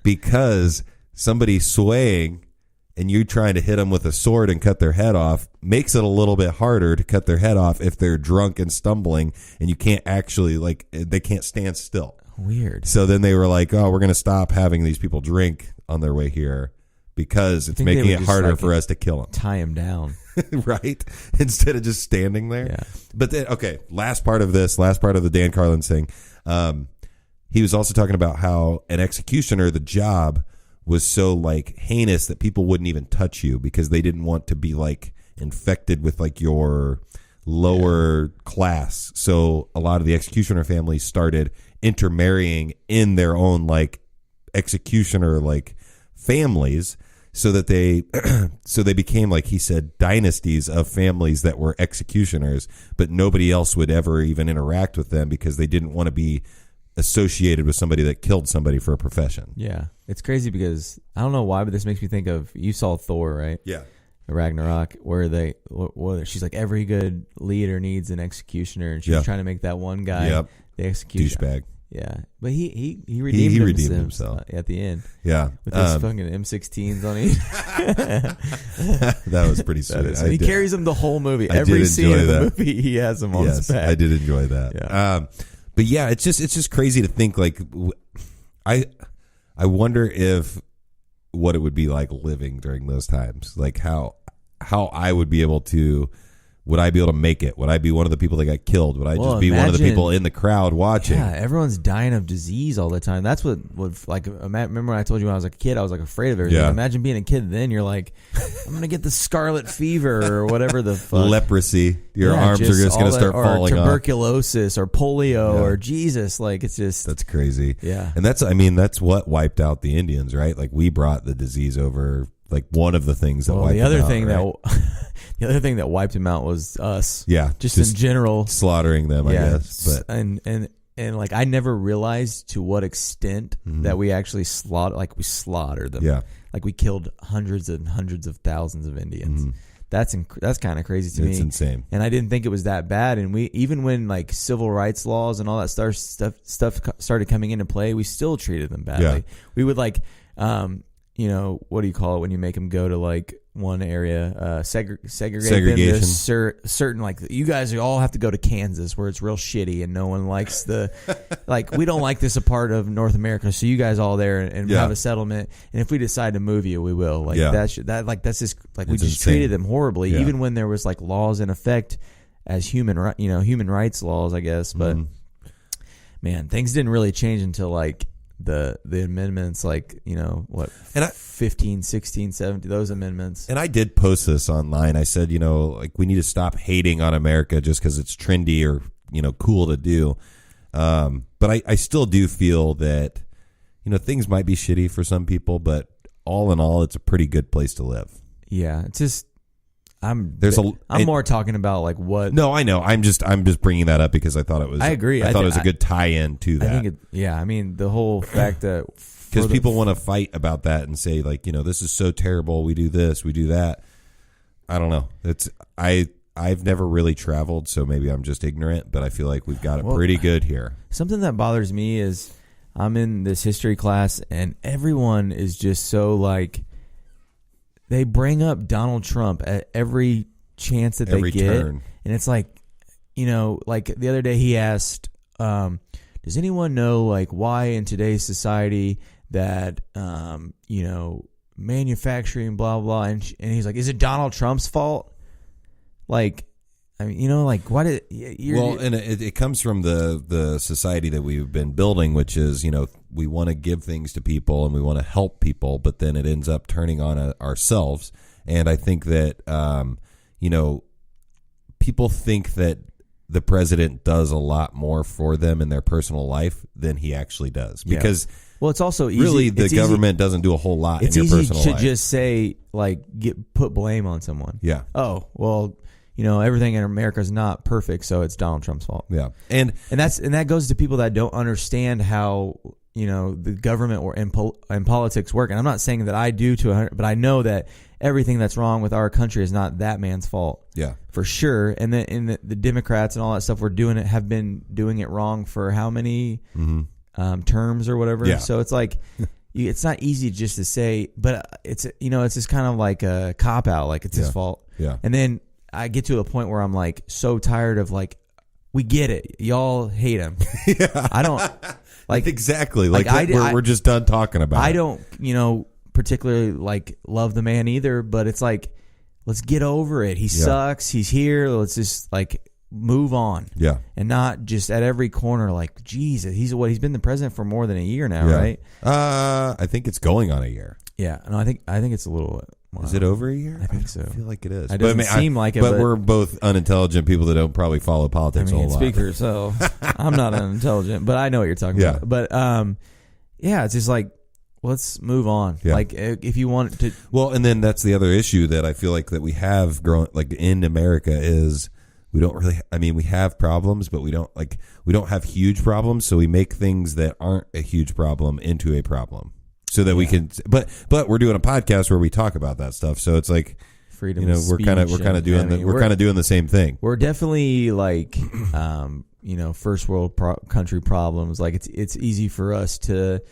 because somebody swaying and you trying to hit them with a sword and cut their head off makes it a little bit harder to cut their head off if they're drunk and stumbling and you can't actually like they can't stand still. Weird. So then they were like, oh, we're going to stop having these people drink on their way here because it's making it harder for us to kill them. Tie them down. Right? Instead of just standing there. Yeah. But then, okay, last part of the Dan Carlin thing. He was also talking about how an executioner, the job was so like heinous that people wouldn't even touch you because they didn't want to be like infected with like your lower class. So a lot of the executioner families started intermarrying in their own like executioner like families so that they became, like he said, dynasties of families that were executioners, but nobody else would ever even interact with them because they didn't want to be associated with somebody that killed somebody for a profession. Yeah. It's crazy because I don't know why, but this makes me think of, you saw Thor, right? Yeah. Ragnarok, where she's like, every good leader needs an executioner, and she's trying to make that one guy the executioner. Douchebag. Yeah, but he redeemed himself at the end. Yeah, with those fucking M16s on each. That was pretty sweet. He carries them the whole movie. Every scene of the movie, he has them on his back. I did enjoy that. Yeah. But yeah, it's just crazy to think. Like, I wonder if what it would be like living during those times. Like how I would be able to would I be able to make it? Would I be one of the people that got killed? Would I just be imagine, one of the people in the crowd watching? Yeah, everyone's dying of disease all the time. That's what like, remember when I told you when I was like a kid, I was like afraid of everything. Yeah. Imagine being a kid then, you're like, I'm going to get the scarlet fever or whatever the fuck. Leprosy. Your arms are just going to start falling off. Or tuberculosis or polio or Jesus. Like, it's just. That's crazy. Yeah. And that's what wiped out the Indians, right? Like, we brought the disease over, like one of the things that wiped them out. The other thing that wiped him out was us. Yeah. Just in general. Slaughtering them, I guess. But And like, I never realized to what extent that we actually slaughtered them. Yeah. Like, we killed hundreds and hundreds of thousands of Indians. That's kind of crazy to me. It's insane. And I didn't think it was that bad. And even when like civil rights laws and all that stuff started coming into play, we still treated them badly. Yeah. We would like, what do you call it when you make them go to like one area, segregation. Them to certain, like, you guys all have to go to Kansas where it's real shitty and no one likes the, like, we don't like this a part of North America, so you guys all there and have a settlement, and if we decide to move you, we will. Like, that's just like, we just treated them horribly, even when there was like laws in effect as human rights laws, I guess. But man, things didn't really change until like the amendments, like, 15, 16, 17, those amendments. And I did post this online. I said, like, we need to stop hating on America just because it's trendy or, cool to do. But I still do feel that, things might be shitty for some people, but all in all, it's a pretty good place to live. Yeah. It's just, I'm more talking about like what. No, I know. I'm just bringing that up because I thought it was. I agree. I thought it was a good tie-in to that. I mean, the whole fact that because people want to fight about that and say like, this is so terrible. We do this, we do that. I don't know. I've never really traveled, so maybe I'm just ignorant. But I feel like we've got it pretty good here. Something that bothers me is I'm in this history class and everyone is just so like. They bring up Donald Trump at every chance that they get. Turn. And it's like, like the other day he asked, does anyone know like why in today's society that, manufacturing, blah, blah. And he's like, is it Donald Trump's fault? Like, I mean, like why did and it comes from the society that we've been building, which is, we want to give things to people and we want to help people, but then it ends up turning on ourselves. And I think that, people think that the president does a lot more for them in their personal life than he actually does. Because it's also easy. Really, the government doesn't do a whole lot in your personal life. It's easy to just say, like, put blame on someone. Yeah. Oh, well, everything in America is not perfect, so it's Donald Trump's fault. Yeah. And that goes to people that don't understand how, the government and politics work. And I'm not saying that I do but I know that everything that's wrong with our country is not that man's fault. Yeah. For sure. And the Democrats and all that stuff have been doing it wrong for how many terms or whatever. Yeah. So it's like it's not easy just to say, but it's just kind of like a cop out, like it's his fault. Yeah. And then I get to a point where I'm like so tired of like, we get it. Y'all hate him. Yeah. I don't like exactly. Like we're just done talking about it. I don't, particularly like love the man either, but it's like, let's get over it. He sucks. He's here. Let's just like move on. Yeah. And not just at every corner like, Jesus, he's been the president for more than a year now, right? I think it's going on a year. Yeah. No, I think it's a little. Wow. Is it over a year? I think so. I feel like it is. It doesn't seem like it. But we're both unintelligent people that don't probably follow politics a whole lot. Speak for yourself. I'm not unintelligent, but I know what you're talking about. But it's just like, let's move on. Yeah. Like if you want to. Well, and then that's the other issue that I feel like that we have growing like in America is we don't really. I mean, we have problems, but we don't have huge problems. So we make things that aren't a huge problem into a problem. So that we can, but we're doing a podcast where we talk about that stuff. So it's like freedom. We're kind of doing the same thing. We're definitely like, first world country problems. Like it's easy for us to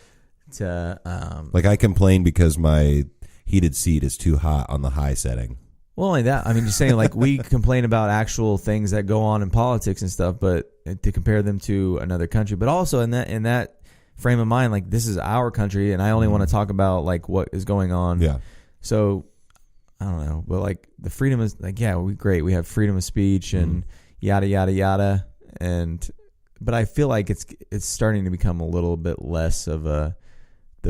like I complain because my heated seat is too hot on the high setting. Well, only that. I mean, just saying, like we complain about actual things that go on in politics and stuff, but to compare them to another country, but also in that frame of mind, like this is our country and I only want to talk about like what is going on. Yeah. So I don't know, but like the freedom is like, yeah, we have freedom of speech and yada yada yada, but I feel like it's starting to become a little bit less of the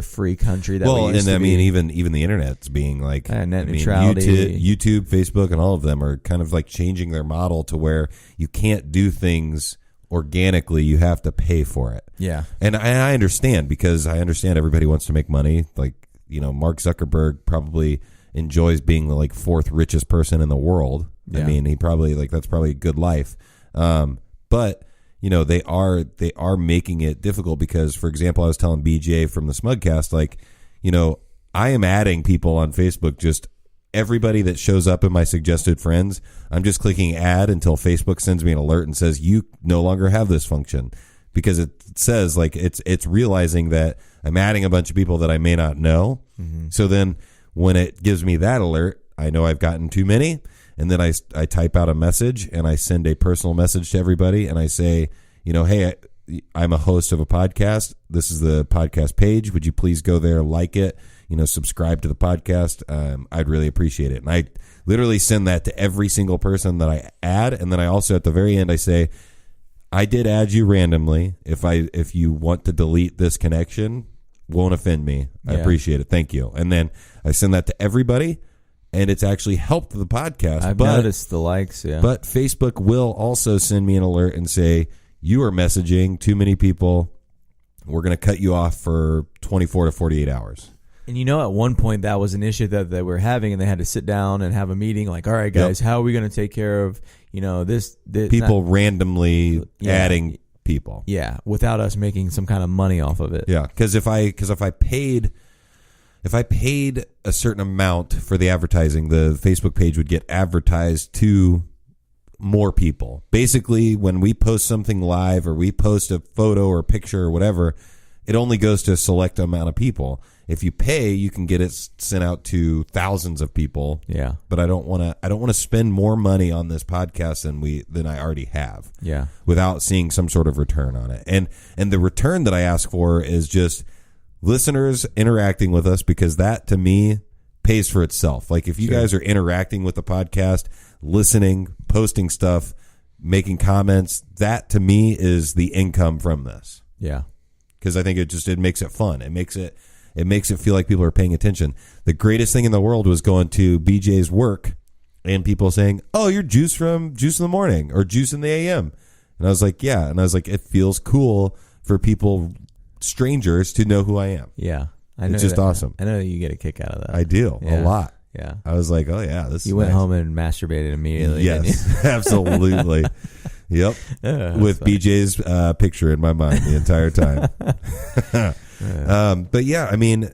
free country that we used to be. I mean, even the internet's being like net neutrality. YouTube, Facebook, and all of them are kind of like changing their model to where you can't do things organically. You have to pay for it. Yeah, and I understand, because I understand everybody wants to make money. Like, Mark Zuckerberg probably enjoys being the like fourth richest person in the world. Yeah. I mean, he probably that's probably a good life. But they are making it difficult because, for example, I was telling BJ from the Smugcast, like, I am adding people on Facebook, just everybody that shows up in my suggested friends. I'm just clicking add until Facebook sends me an alert and says, you no longer have this function, because it says like it's realizing that I'm adding a bunch of people that I may not know. Mm-hmm. So then when it gives me that alert, I know I've gotten too many. And then I type out a message and I send a personal message to everybody and I say, hey, I'm a host of a podcast. This is the podcast page. Would you please go there, like it, subscribe to the podcast? I'd really appreciate it. And I literally send that to every single person that I add. And then I also, at the very end, I say, I did add you randomly. If you want to delete this connection, won't offend me. I appreciate it. Thank you. And then I send that to everybody. And it's actually helped the podcast. I've noticed the likes, yeah. But Facebook will also send me an alert and say, you are messaging too many people. We're going to cut you off for 24 to 48 hours. And at one point that was an issue that they were having, and they had to sit down and have a meeting like, all right, guys, how are we going to take care of, this people randomly adding people. Yeah, without us making some kind of money off of it. Yeah, because if I paid a certain amount for the advertising, the Facebook page would get advertised to more people. Basically, when we post something live or we post a photo or a picture or whatever, it only goes to a select amount of people. If you pay, you can get it sent out to thousands of people. Yeah. But I don't want to spend more money on this podcast than I already have. Yeah. Without seeing some sort of return on it. And the return that I ask for is just listeners interacting with us, because that to me pays for itself. Like if you guys are interacting with the podcast, listening, posting stuff, making comments, that to me is the income from this. Yeah. Because I think it makes it fun. It makes it feel like people are paying attention. The greatest thing in the world was going to BJ's work and people saying, "Oh, you're Juice from Juice in the Morning or Juice in the AM." And I was like, "Yeah." And I was like, it feels cool for people, strangers, to know who I am. Yeah. It's just awesome. I know that you get a kick out of that. I do. A lot. Yeah. I was like, oh yeah, this is You went nice. home and masturbated immediately. Yes, absolutely. Yep. With funny. BJ's picture in my mind the entire time. But yeah, I mean,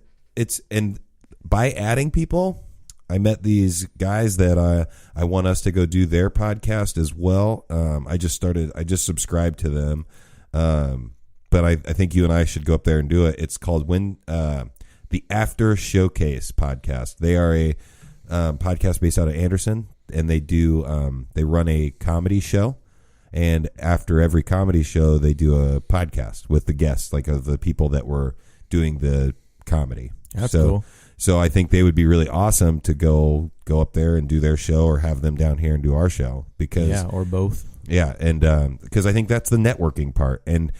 and by adding people, I met these guys that I want us to go do their podcast as well. I just subscribed to them. But I think you and I should go up there and do it. It's called the After Showcase podcast. They are a podcast based out of Anderson, and they run a comedy show. And after every comedy show, they do a podcast with the guests, like of the people that were doing the comedy. That's cool. So I think they would be really awesome to go up there and do their show, or have them down here and do our show. Or both. Yeah, and because I think that's the networking part. And,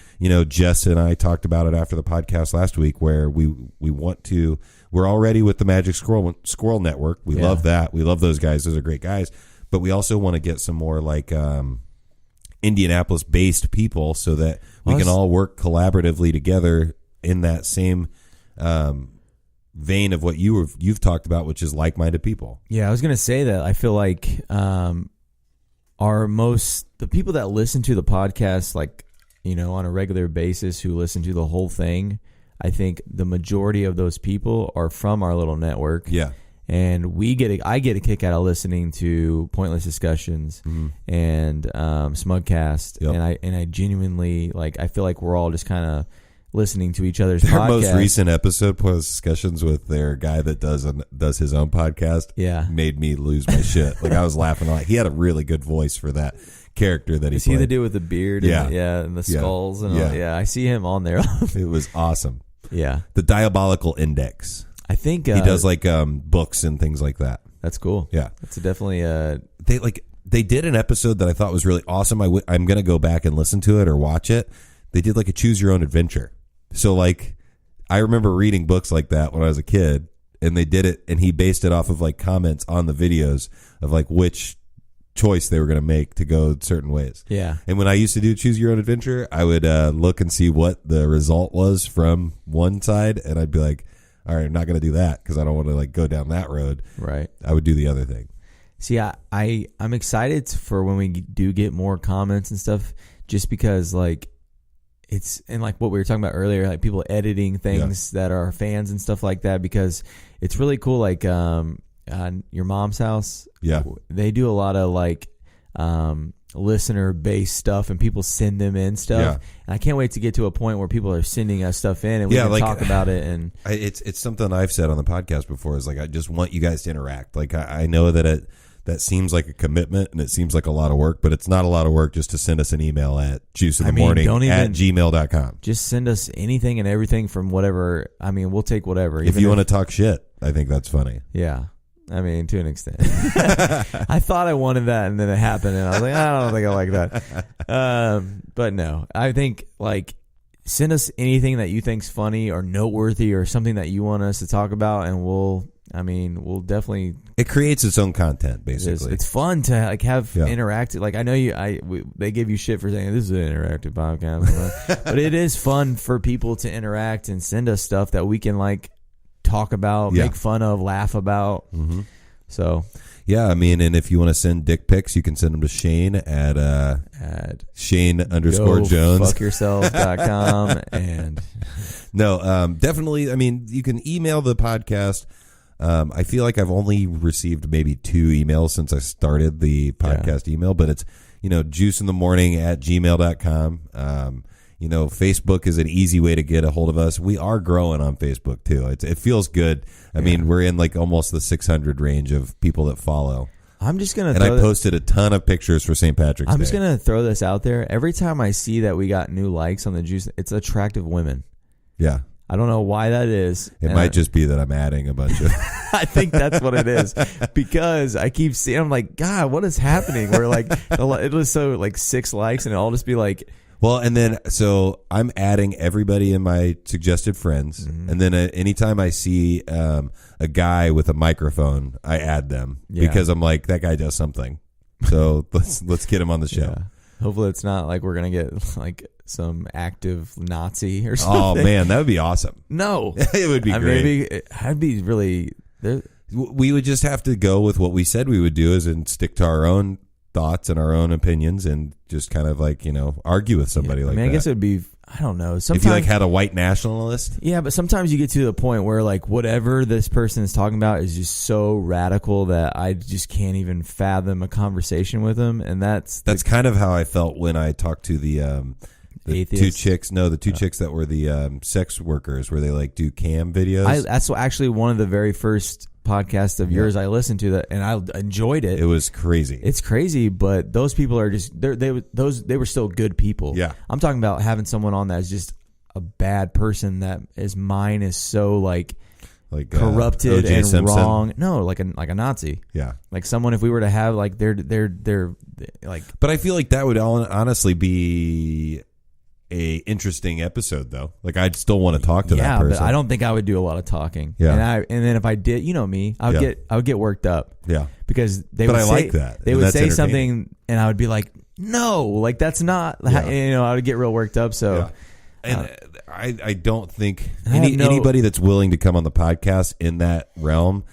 Jess and I talked about it after the podcast last week, where we're already with the Magic Squirrel Network. We love that. We love those guys. Those are great guys. But we also want to get some more like Indianapolis-based people, so that we can all work collaboratively together in that same vein of what you've talked about, which is like-minded people. Yeah, I was going to say that. I feel like the people that listen to the podcast, like, on a regular basis, who listen to the whole thing, I think the majority of those people are from our little network. Yeah. And I get a kick out of listening to Pointless Discussions and Smugcast. Yep. And I genuinely, like, I feel like we're all just kind of listening to each other's Their podcast. most recent episode, Pointless Discussions, with their guy that does his own podcast, made me lose my shit. Like, I was laughing. Like, he had a really good voice for that character that he played. Is he the dude with the beard? And the skulls and all? Yeah, I see him on there. It was awesome. Yeah. The Diabolical Index. I think he does like books and things like that. That's cool. Yeah. It's definitely They did an episode that I thought was really awesome. I'm going to go back and listen to it or watch it. They did like a choose your own adventure. So like I remember reading books like that when I was a kid, and they did it, and he based it off of like comments on the videos of like which choice they were going to make to go certain ways. Yeah. And when I used to do choose your own adventure, I would look and see what the result was from one side, and I'd be like, all right, I'm not going to do that because I don't want to like go down that road. Right. I would do the other thing. See, I'm excited for when we do get more comments and stuff, just because like it's, and like what we were talking about earlier, like people editing things that are fans and stuff like that, because it's really cool. Like your mom's house, they do a lot of like listener based stuff, and people send them in stuff, and I can't wait to get to a point where people are sending us stuff in, and we can talk about it. And it's something I've said on the podcast before, is like I just want you guys to interact. Like I know that that seems like a commitment and it seems like a lot of work, but it's not a lot of work just to send us an email at juiceinthemorning@gmail.com. Just send us anything and everything from whatever. I mean, we'll take whatever. If you want to talk shit, I think that's funny. Yeah. I mean, to an extent. I thought I wanted that, and then it happened, and I was like, I don't think I like that. But no, I think like send us anything that you think's funny or noteworthy or something that you want us to talk about, and we'll definitely. It creates its own content, basically. It's fun to like have interactive. Like I know they give you shit for saying this is an interactive podcast, but it is fun for people to interact and send us stuff that we can like talk about, make fun of, laugh about. Mm-hmm. So yeah, I mean, and if you want to send dick pics, you can send them to Shane at Shane_Jones. Fuckyourself.com. And no, definitely. I mean, you can email the podcast. I feel like I've only received maybe 2 emails since I started the podcast email, but it's, juiceinthemorning@gmail.com. Facebook is an easy way to get a hold of us. We are growing on Facebook too. It feels good. I mean, we're in like almost the 600 range of people that follow. I'm just gonna. And I posted a ton of pictures for St. Patrick's Day. I'm just gonna throw this out there. Every time I see that we got new likes on the juice, it's attractive women. Yeah. I don't know why that is. It might just be that I'm adding a bunch of. I think that's what it is, because I keep seeing. I'm like, God, what is happening? Where like it was so like 6 likes, and it'll all just be like. Well, and then so I'm adding everybody in my suggested friends, and then anytime I see a guy with a microphone, I add them because I'm like, that guy does something. So let's get him on the show. Yeah. Hopefully, it's not like we're gonna get like some active Nazi or something. Oh man, that would be awesome. No, it would be great. I'd be really. We would just have to go with what we said we would do, and stick to our own thoughts and our own opinions, and just kind of like argue with somebody like that. I guess it would be. I don't know. Sometimes, if you like had a white nationalist. Yeah, but sometimes you get to the point where like whatever this person is talking about is just so radical that I just can't even fathom a conversation with them, and that's kind of how I felt when I talked to the 2 chicks. No, the 2 chicks that were the sex workers, where they like do cam videos. That's actually one of the very first podcasts of yours I listened to, that, and I enjoyed it. It was crazy. It's crazy, but those people are just they were still good people. Yeah, I'm talking about having someone on that is just a bad person, that his mind is so like corrupted and Simpson. Wrong. No, like a Nazi. Yeah, like someone, if we were to have like they're like. But I feel like that would honestly be a interesting episode, though. Like I'd still want to talk to that person. Yeah, but I don't think I would do a lot of talking. Yeah, and then if I did, me, I would get worked up. Yeah, because they would like that. They would say something, and I would be like, no, like that's not. Yeah. I would get real worked up. So, and I don't think anybody that's willing to come on the podcast in that realm,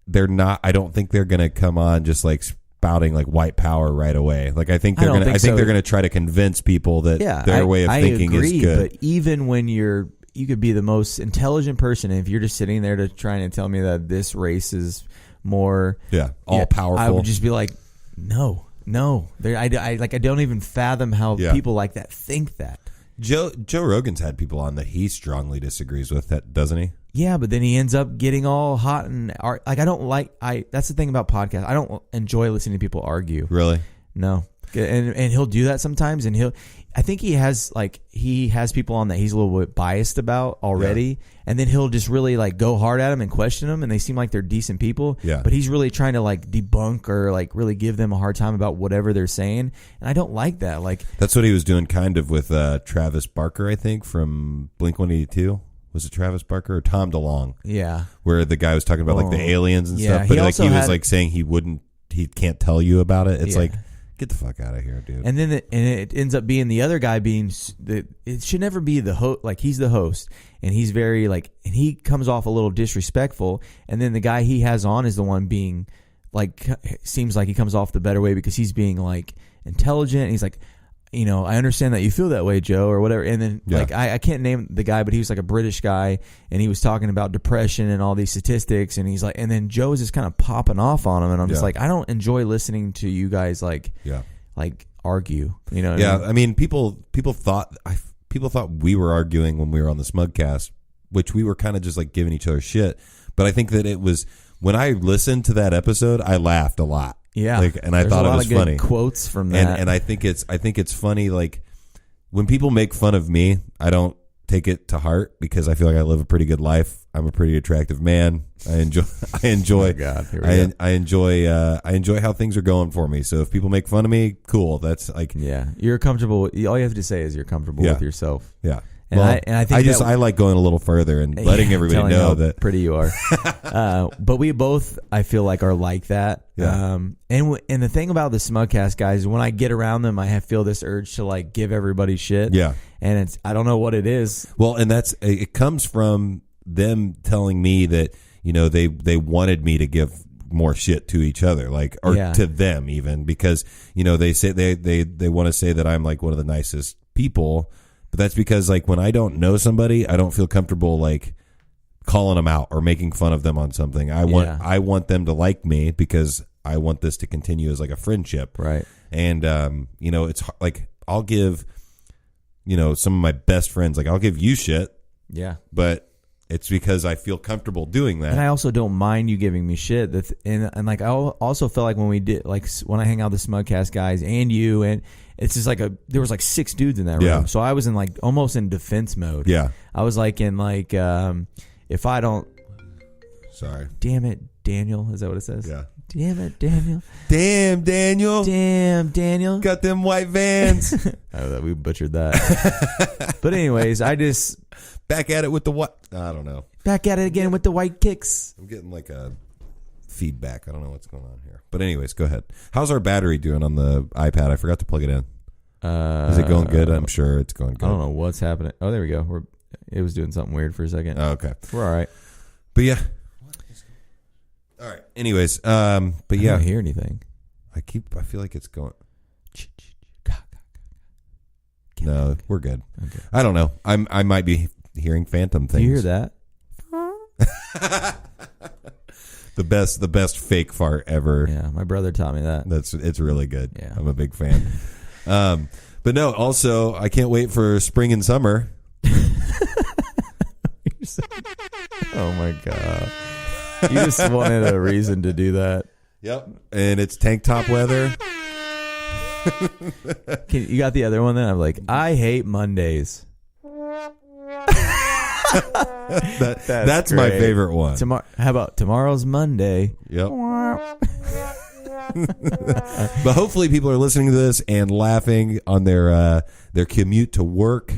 they're not. I don't think they're going to come on just like spouting like white power right away. Like I think they're going to. I think they're going to try to convince people that their way of thinking is good. But even when you could be the most intelligent person, and if you're just sitting there to trying to tell me that this race is more all powerful, I would just be like, no. I don't even fathom how people like that think that. Joe Rogan's had people on that he strongly disagrees with, that doesn't he? Yeah, but then he ends up getting all hot and like that's the thing about podcasts. I don't enjoy listening to people argue. Really? No. and he'll do that sometimes, and I think he has people on that he's a little bit biased about already, and then he'll just really like go hard at them and question them, and they seem like they're decent people, but he's really trying to like debunk or like really give them a hard time about whatever they're saying, and I don't like that. Like that's what he was doing kind of with Travis Barker, I think, from Blink-182. Was it Travis Barker or Tom DeLonge? Yeah, where the guy was talking about like the aliens and stuff, but like he was like saying he can't tell you about it. It's like, get the fuck out of here, dude. And then it ends up being the other guy being it should never be the host. Like he's the host, and he's very like, and he comes off a little disrespectful. And then the guy he has on is the one being like, seems like he comes off the better way because he's being like intelligent. And he's like, I understand that you feel that way, Joe, or whatever. And then like I can't name the guy, but he was like a British guy, and he was talking about depression and all these statistics, and he's like, and then Joe is just kind of popping off on him, and I'm just like, I don't enjoy listening to you guys like argue. You know? I mean, people thought we were arguing when we were on the Smugcast, which we were kind of just like giving each other shit. But I think that it was when I listened to that episode, I laughed a lot. Yeah, and I thought it was funny. Quotes from that, and I think it's funny. Like when people make fun of me, I don't take it to heart because I feel like I live a pretty good life. I'm a pretty attractive man. I enjoy. Oh God, I enjoy how things are going for me. So if people make fun of me, cool. That's like you're comfortable. All you have to say is you're comfortable with yourself. Yeah. And I think I like going a little further and letting everybody know that pretty you are. But we both, I feel like, are like that. Yeah. And the thing about the Smugcast guys, when I get around them, I feel this urge to like give everybody shit. Yeah. And I don't know what it is. Well, and it comes from them telling me that they wanted me to give more shit to each other, like to them even, because they say they want to say that I'm like one of the nicest people. But that's because, like, when I don't know somebody, I don't feel comfortable, like, calling them out or making fun of them on something. I want them to like me because I want this to continue as, like, a friendship. Right. And, it's, like, I'll give, some of my best friends, like, I'll give you shit. Yeah. But it's because I feel comfortable doing that. And I also don't mind you giving me shit. And like, I also felt like when we did, like, when I hang out with the Smugcast guys and you, and it's just like there was like 6 dudes in that room. Yeah. So I was in like almost in defense mode. Yeah. I was like in like, if I don't. Sorry. Damn it, Daniel. Is that what it says? Yeah. Damn it, Daniel. Damn, Daniel. Damn, Daniel. Got them white vans. We butchered that. But anyways, I just. Back at it with the what? I don't know. Back at it again with the white kicks. I'm getting like a feedback. I don't know what's going on here. But anyways, go ahead. How's our battery doing on the iPad? I forgot to plug it in. Is it going good? I'm sure it's going good. I don't know what's happening. Oh, there we go. It was doing something weird for a second. Oh, okay. We're all right. But yeah. All right. Anyways, but yeah. I don't hear anything. I feel like it's going. No, we're good. Okay. I don't know. I might be hearing phantom things. You hear that? The best fake fart ever. Yeah, my brother taught me that. It's really good. Yeah. I'm a big fan. But no, also I can't wait for spring and summer. Oh my God. You just wanted a reason to do that. Yep. And it's tank top weather. You got the other one then? I'm like, I hate Mondays. That's my favorite one. How about tomorrow's Monday? Yep. But hopefully people are listening to this and laughing on their commute to work.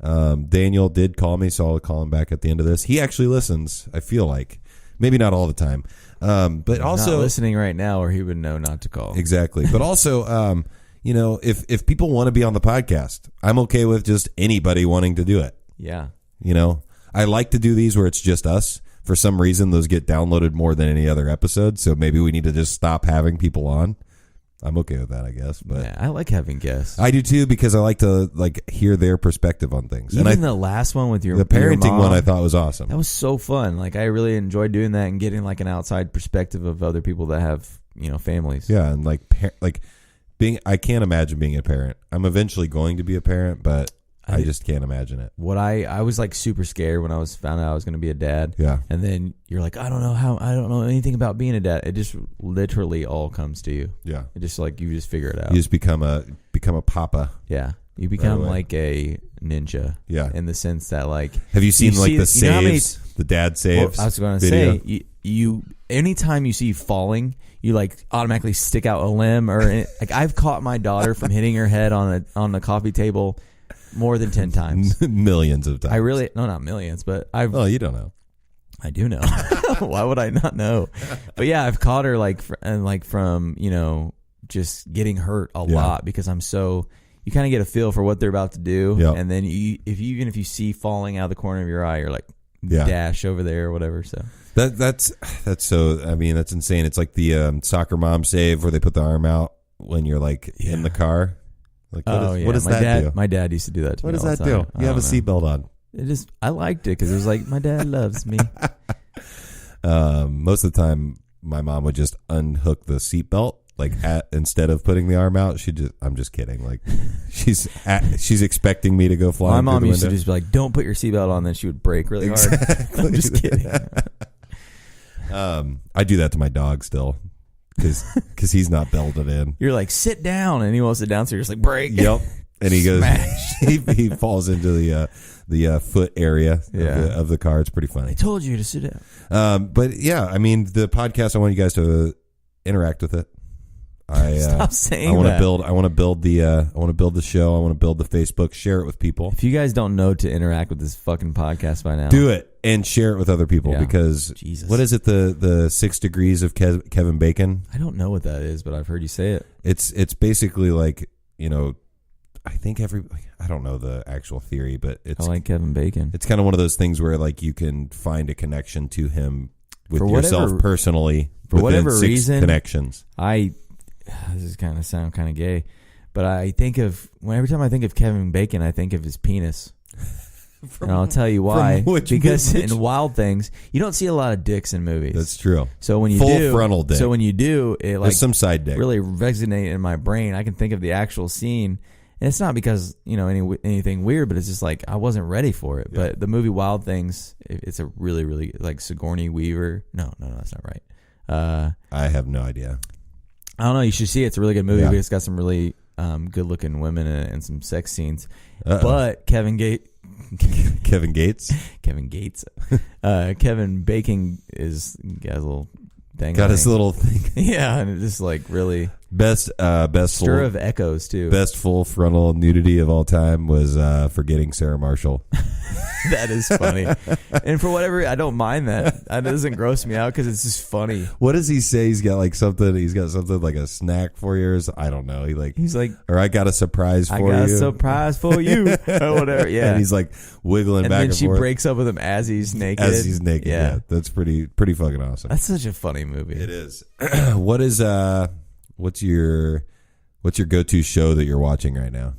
Daniel did call me, so I'll call him back at the end of this. He actually listens, I feel like. Maybe not all the time. But also not listening right now, or he would know not to call. Exactly. But also, if people want to be on the podcast, I'm okay with just anybody wanting to do it. Yeah. I like to do these where it's just us. For some reason, those get downloaded more than any other episode. So maybe we need to just stop having people on. I'm okay with that, I guess. But yeah, I like having guests. I do too, because I like to hear their perspective on things. Even the last one with the parenting one, I thought was awesome. That was so fun. Like, I really enjoyed doing that and getting like an outside perspective of other people that have families. Yeah, and I can't imagine being a parent. I'm eventually going to be a parent, but I just can't imagine it. What I was like super scared when I found out I was going to be a dad. Yeah. And then you're like, I don't know anything about being a dad. It just literally all comes to you. Yeah. It just like, you just figure it out. You just become a papa. Yeah. You become right like a ninja. Yeah. In the sense that like, have you seen like the saves, the dad saves? Well, I was going to say, you anytime you see falling, you like automatically stick out a limb or like I've caught my daughter from hitting her head on the coffee table more than 10 times. Millions of times. Not millions, but I've. Oh, you don't know. I do know. Why would I not know? But yeah, I've caught her from just getting hurt a lot because I'm so. You kind of get a feel for what they're about to do, and then if you see falling out of the corner of your eye, you're like dash over there or whatever. So that's so. I mean, that's insane. It's like the soccer mom save where they put the arm out when you're like in the car. Like, what does that do? My dad used to do that to me. What does that do? You have a seatbelt on. I liked it because it was like my dad loves me. Most of the time, my mom would just unhook the seatbelt. Like instead of putting the arm out, I'm just kidding. Like she's expecting me to go flying. My mom used to just be like, "Don't put your seatbelt on," then she would brake really hard. I'm just kidding. I do that to my dog still because he's not belted in. You're like, sit down, and he won't sit down, so you're just like, brake. Yep. And he goes, he falls into the foot area of the car. It's pretty funny. I told you to sit down. But yeah, I mean, the podcast, I want you guys to interact with it. Stop saying I want that. I want to build the show. I want to build the Facebook. Share it with people. If you guys don't know to interact with this fucking podcast by now, do it and share it with other people because Jesus. What is it? The 6 degrees of Kevin Bacon. I don't know what that is, but I've heard you say it. It's basically like I think I don't know the actual theory, but I like Kevin Bacon. It's kind of one of those things where like you can find a connection to him with yourself personally for whatever reason. Connections. This is kind of sound kind of gay, but I think every time I think of Kevin Bacon, I think of his penis. And I'll tell you why. Because in Wild Things, you don't see a lot of dicks in movies. That's true. So when you full frontal dick. So when you do, it like there's some side dick really resonate in my brain. I can think of the actual scene, and it's not because anything weird, but it's just like I wasn't ready for it. Yeah. But the movie Wild Things, it's a really, really like Sigourney Weaver. No, that's not right. I have no idea. I don't know. You should see it. It's a really good movie. It's got some really good-looking women in it and some sex scenes. But Kevin Gates. Kevin Bacon got a little thing. Got his little thing. Yeah, and it's just like really best stir of echoes too. Best full frontal nudity of all time was Forgetting Sarah Marshall. That is funny. And for whatever, I don't mind that. That doesn't gross me out because it's just funny. What does he say? He's got something like a snack for yours. I don't know. He's like, or I got a surprise for you. I got a surprise for you. Or whatever. Yeah. And he's like wiggling back and forth. And then she breaks up with him as he's naked. Yeah. That's pretty fucking awesome. That's such a funny movie. It is. What's your go-to show that you're watching right now?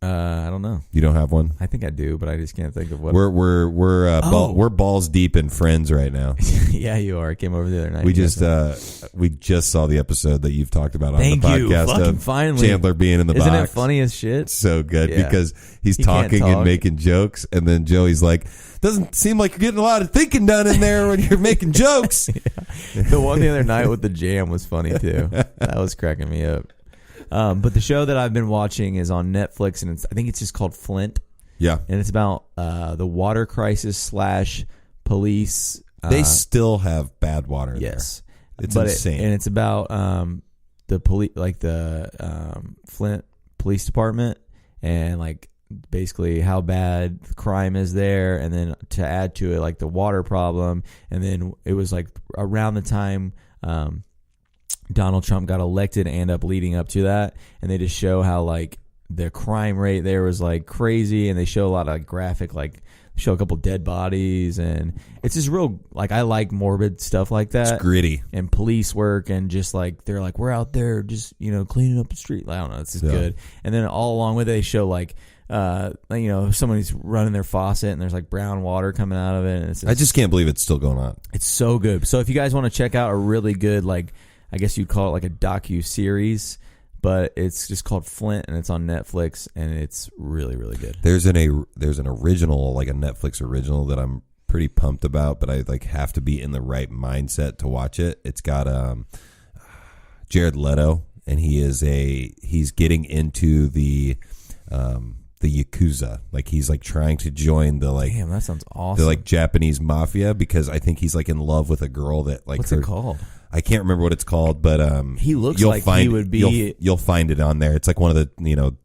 I don't know. You don't have one? I think I do, but I just can't think of what. We're balls deep in Friends right now. Yeah, you are. I came over the other night. We just saw the episode that you've talked about on the podcast of finally. Chandler being in the box. Isn't it funny as shit? It's so good because he's talking and making jokes, and then Joey's like, "Doesn't seem like you're getting a lot of thinking done in there when you're making jokes." Yeah. The one the other night with the jam was funny too. That was cracking me up. But the show that I've been watching is on Netflix, and I think it's just called Flint. Yeah. And it's about the water crisis / police. They still have bad water. Yes. There. It's insane. And it's about the police, like the Flint Police Department, and like basically how bad the crime is there, and then to add to it like the water problem, and then it was like around the time Donald Trump got elected and leading up to that, and they just show how like the crime rate there was like crazy, and they show a lot of graphic, like show a couple dead bodies, and it's just real, like I like morbid stuff like that. It's gritty. And police work, and just like they're like, we're out there just cleaning up the street. I don't know, it's just good. And then all along with it, they show like somebody's running their faucet and there's like brown water coming out of it, and I just can't believe it's still going on. It's so good. So if you guys want to check out a really good, like I guess you'd call it like a docu-series, but it's just called Flint, and it's on Netflix, and it's really, really good. There's an original, like a Netflix original that I'm pretty pumped about, but I like have to be in the right mindset to watch it. It's got Jared Leto, and he's getting into the Yakuza. Like he's like trying to join the like Damn, that sounds awesome. the like Japanese mafia, because I think he's like in love with a girl that like What's it called? I can't remember what it's called, but he looks like he would be. You'll find it on there. It's like one of the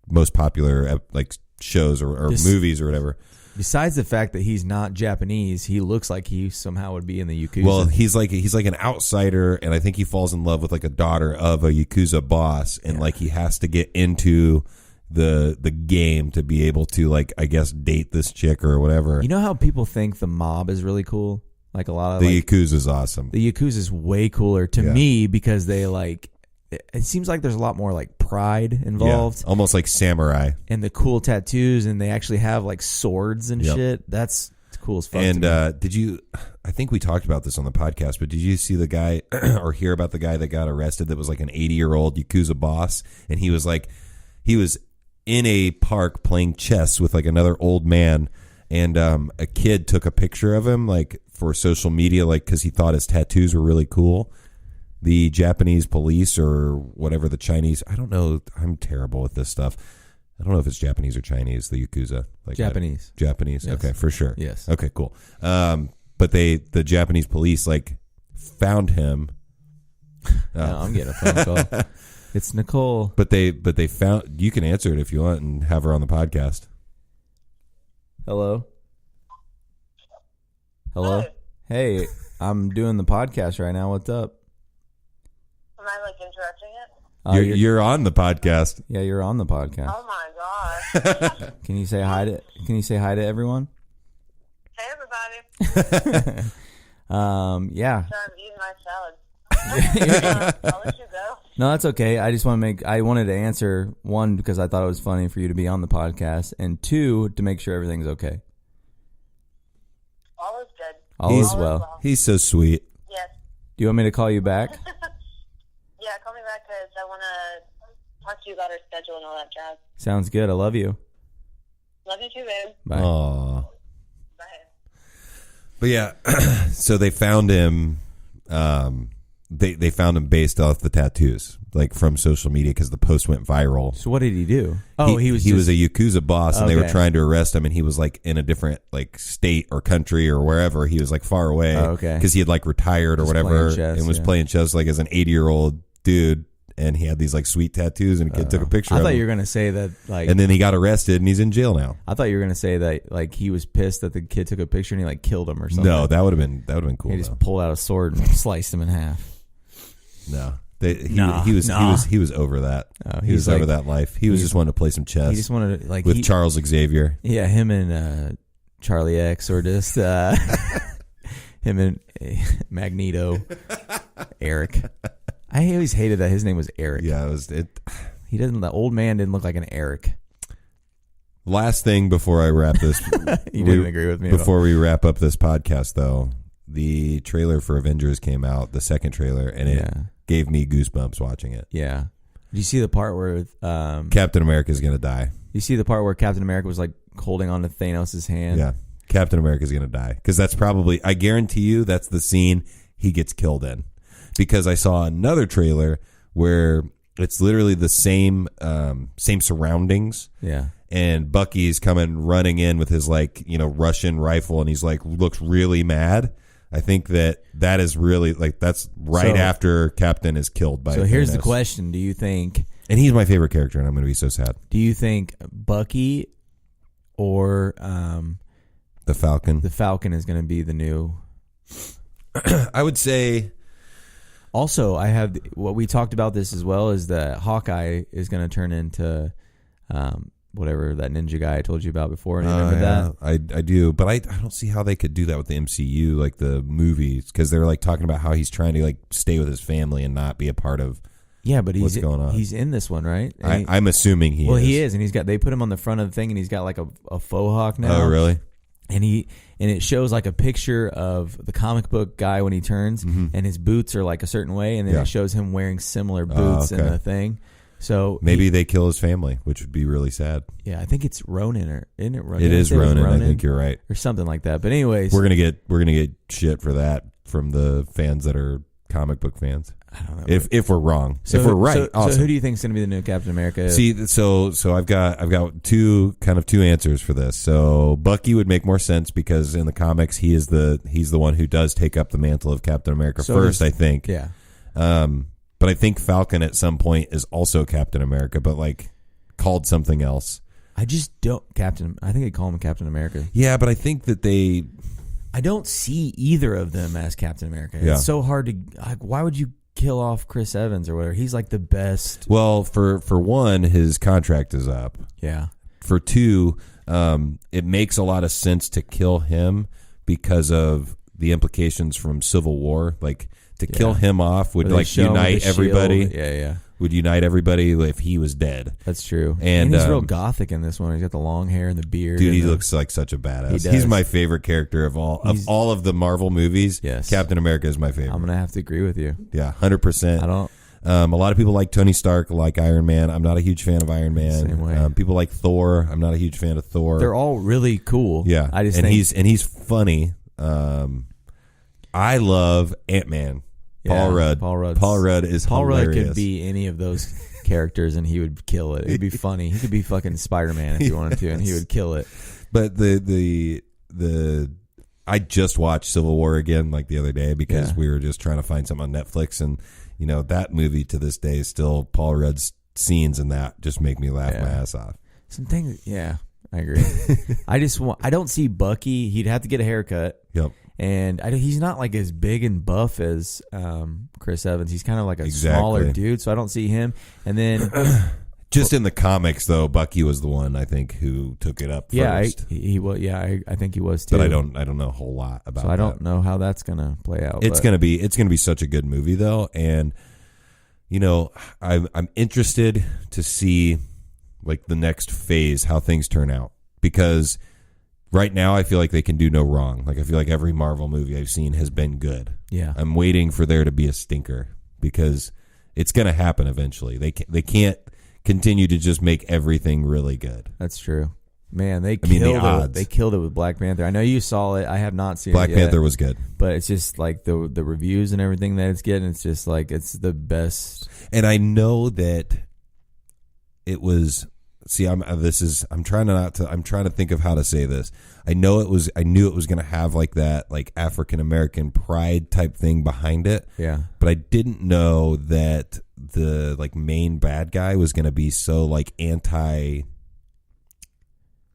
most popular like shows or movies or whatever. Besides the fact that he's not Japanese, he looks like he somehow would be in the Yakuza. Well, he's like an outsider, and I think he falls in love with like a daughter of a Yakuza boss, and like he has to get into the game to be able to like, I guess, date this chick or whatever. You know how people think the mob is really cool? Like a lot of the Yakuza is awesome. The Yakuza is way cooler to me because they like. It seems like there's a lot more like pride involved. Yeah, almost like samurai. And the cool tattoos, and they actually have like swords and shit. That's cool as fuck. And did you, I think we talked about this on the podcast, but did you see the guy or hear about the guy that got arrested that was like an 80-year-old Yakuza boss? And he was in a park playing chess with like another old man, and a kid took a picture of him like for social media, like because he thought his tattoos were really cool. The Japanese police or whatever, the Chinese, I don't know. I'm terrible with this stuff. I don't know if it's Japanese or Chinese, the Yakuza. Like Japanese. Japanese. Yes. Okay, for sure. Yes. Okay, cool. But the Japanese police like found him. No, I'm getting a phone call. It's Nicole. But they found, you can answer it if you want and have her on the podcast. Hello? Hello? Hey, I'm doing the podcast right now. What's up? Am I like interrupting it? You're on the podcast. Yeah, you're on the podcast. Oh my gosh! Can you say hi to everyone? Hey everybody! Yeah. So I'm eating my salad. I'll let you go. No, that's okay. I just I wanted to answer, one, because I thought it was funny for you to be on the podcast, and two, to make sure everything's okay. All is good. All is well. He's so sweet. Yes. Do you want me to call you back? Yeah, call me back because I want to talk to you about our schedule and all that jazz. Sounds good. I love you. Love you too, babe. Bye. Aww. Bye. But yeah, so they found him. They found him based off the tattoos, like from social media, because the post went viral. So what did he do? Oh, he was a Yakuza boss, and they were Okay. trying to arrest him, and he was like in a different like state or country or wherever. He was like far away, okay. because he had like retired or Just whatever, playing chess, and was playing chess like as an 80-year-old dude, and he had these like sweet tattoos, and a kid took a picture. I of thought him. you were gonna say that like. And then he got arrested, and he's in jail now. I thought you were gonna say that like he was pissed that the kid took a picture and he like killed him or something. No, that would have been cool. He just though. pulled out a sword and sliced him in half. No. He was over that. Oh, he was he's over like- that life. He was just wanting to play some chess He just wanted to like with Charles Xavier. Yeah, him and Charlie X, or just him and Magneto, Eric. I always hated that his name was Eric. Yeah, He doesn't. The old man didn't look like an Eric. Last thing before I wrap this, You didn't agree with me at all. Before we wrap up this podcast, though, the trailer for Avengers came out, the second trailer, and it gave me goosebumps watching it. Yeah. Did you see the part where Captain America is going to die? You see the part where Captain America was like holding on to Thanos' hand? Yeah. Captain America is going to die, because that's probably, I guarantee you, that's the scene he gets killed in. Because I saw another trailer where it's literally the same surroundings. Yeah. And Bucky's coming running in with his like, Russian rifle, and he's like looks really mad. I think that is really like that's right after Captain is killed by. So here's the Thanos. question: do you think? And he's my favorite character, and I'm going to be so sad. Do you think Bucky or The Falcon? the Falcon is going to be the new? I would say. Also, I have what we talked about this as well, is that Hawkeye is going to turn into whatever that ninja guy I told you about before. And you remember that? I do, but I don't see how they could do that with the MCU, like the movies, because they're like talking about how he's trying to like stay with his family and not be a part of. Yeah, but what's going on. He's in this one, right? I'm assuming he is. Well, he is, and they put him on the front of the thing, and he's got like a faux hawk now. Oh, really? And it shows like a picture of the comic book guy when he turns, and his boots are like a certain way, and then it shows him wearing similar boots in the thing. So maybe they kill his family, which would be really sad. Yeah, I think it's Ronin, or isn't it Ronin? It is Ronin. I think you're right, or something like that. But anyways, we're gonna get shit for that from the fans that are comic book fans. I don't know if we're wrong. So, if we're right, awesome. So who do you think is going to be the new Captain America? See, so I've got two answers for this. So Bucky would make more sense because in the comics he's the one who does take up the mantle of Captain America first. I think. Yeah. But I think Falcon at some point is also Captain America, but like called something else. I just don't I think they call him Captain America. Yeah, but I think that I don't see either of them as Captain America. Yeah. It's so hard to. Why would you kill off Chris Evans or whatever? He's like the best. Well, for one, his contract is up. Yeah. For two, it makes a lot of sense to kill him because of the implications from Civil War. Like to kill him off would like unite everybody. Yeah. Would unite everybody if he was dead. That's true. And he's real gothic in this one. He's got the long hair and the beard. Dude, he looks like such a badass. He's my favorite character of all of the Marvel movies. Yes. Captain America is my favorite. I'm gonna have to agree with you. Yeah, 100%. I don't. A lot of people like Tony Stark, like Iron Man. I'm not a huge fan of Iron Man. Same way. People like Thor. I'm not a huge fan of Thor. They're all really cool. Yeah, I just think he's funny. I love Ant-Man. Paul Rudd. Paul Rudd is hilarious. Paul Rudd could be any of those characters and he would kill it. It'd be funny. He could be fucking Spider-Man if he wanted to, and he would kill it. But the I just watched Civil War again like the other day because we were just trying to find something on Netflix, and you know that movie to this day still Paul Rudd's scenes in that just make me laugh my ass off. Some things, I agree. I don't see Bucky. He'd have to get a haircut. Yep. And he's not like as big and buff as Chris Evans. He's kind of like a smaller dude, so I don't see him. And then, just in the comics, though, Bucky was the one I think who took it up first. He was. Yeah, I think he was too. But I don't know a whole lot about. So I don't know how that's gonna play out. It's gonna be such a good movie though, and you know I'm interested to see like the next phase, how things turn out, because right now, I feel like they can do no wrong. Like I feel like every Marvel movie I've seen has been good. Yeah, I'm waiting for there to be a stinker because it's going to happen eventually. They can't continue to just make everything really good. That's true, man. They killed it with Black Panther. I know you saw it. I have not seen Black it yet, Panther was good, but it's just like the reviews and everything that it's getting. It's just like it's the best. And I know that it was. See, I'm trying to think of how to say this. I knew it was going to have like that like African American pride type thing behind it. Yeah. But I didn't know that the like main bad guy was going to be so like anti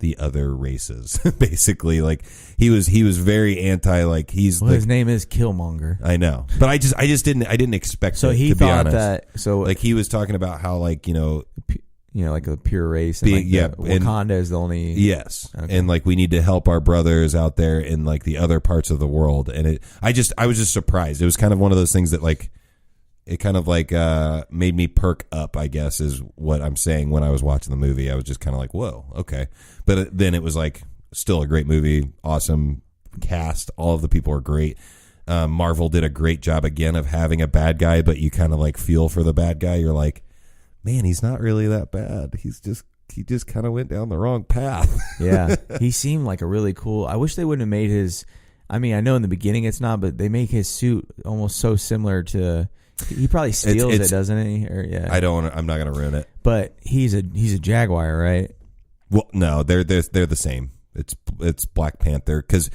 the other races. Basically, like he was very anti like his name is Killmonger. I know. But I didn't expect so it, he to be thought honest. that so like he was talking about how like, you know, like a pure race. And Wakanda is the only. Yes. Okay. And like we need to help our brothers out there in like the other parts of the world. And I was just surprised. It was kind of one of those things that like, it kind of like made me perk up, I guess, is what I'm saying when I was watching the movie. I was just kind of like, whoa, okay. But then it was like still a great movie, awesome cast. All of the people are great. Marvel did a great job again of having a bad guy, but you kind of like feel for the bad guy. You're like, man, he's not really that bad. He just kind of went down the wrong path. Yeah, he seemed like a really cool. I wish they wouldn't have made his. I mean, I know in the beginning it's not, but they make his suit almost so similar to. He probably steals it, doesn't he? Or, yeah, I'm not gonna ruin it. But he's a Jaguar, right? Well, no, they're the same. It's Black Panther because.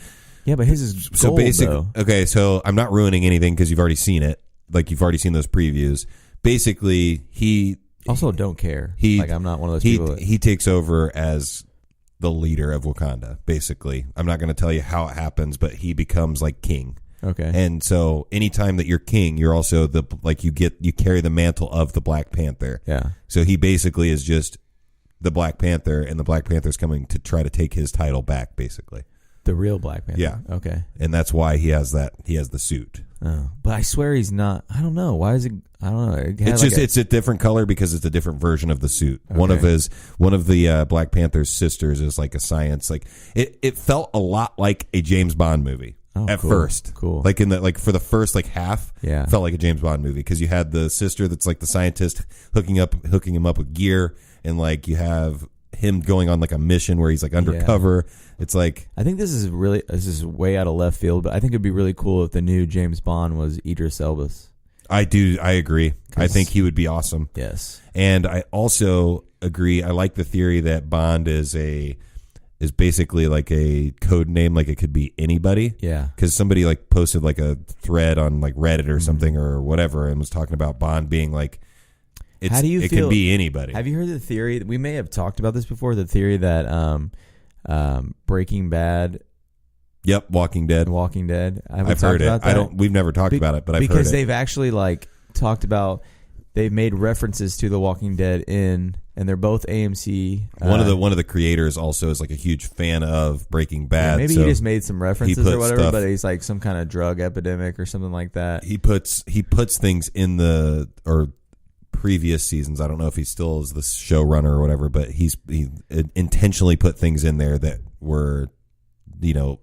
Yeah, but his is gold, so basic. Though. Okay, so I'm not ruining anything because you've already seen it. Like you've already seen those previews. Basically, he. Also, don't care. I'm not one of those people. He takes over as the leader of Wakanda. Basically, I'm not going to tell you how it happens, but he becomes like king. Okay. And so, anytime that you're king, you're also you carry the mantle of the Black Panther. Yeah. So he basically is just the Black Panther, and the Black Panther's coming to try to take his title back. Basically, the real Black Panther. Yeah. Okay. And that's why he has that. He has the suit. Oh, but I swear he's not. I don't know. Why is it? I don't know. It's a different color because it's a different version of the suit. Okay. One of the Black Panther's sisters is like a science. Like it felt a lot like a James Bond movie. at cool. first. Cool. Like for the first like half, Yeah. felt like a James Bond movie because you had the sister that's like the scientist hooking him up with gear, and like you have him going on like a mission where he's like undercover. It's like, I think this is way out of left field, but I think it'd be really cool if the new James Bond was Idris Elba. I agree. I think he would be awesome. Yes. And I also agree. I like the theory that Bond is basically like a code name, like it could be anybody. Yeah. Because somebody like posted like a thread on like Reddit or something or whatever, and was talking about Bond being like, How do you it feel, can be anybody. Have you heard the theory? We may have talked about this before. The theory that Breaking Bad. Yep, Walking Dead. I've heard it. We've never talked about it, but I've heard it. Because they've actually like talked about. They've made references to The Walking Dead and they're both AMC. One of the creators also is like a huge fan of Breaking Bad. Yeah, maybe so he just made some references or whatever, stuff, but he's like some kind of drug epidemic or something like that. He puts things in the previous seasons. I don't know if he still is the showrunner or whatever, but he intentionally put things in there that were,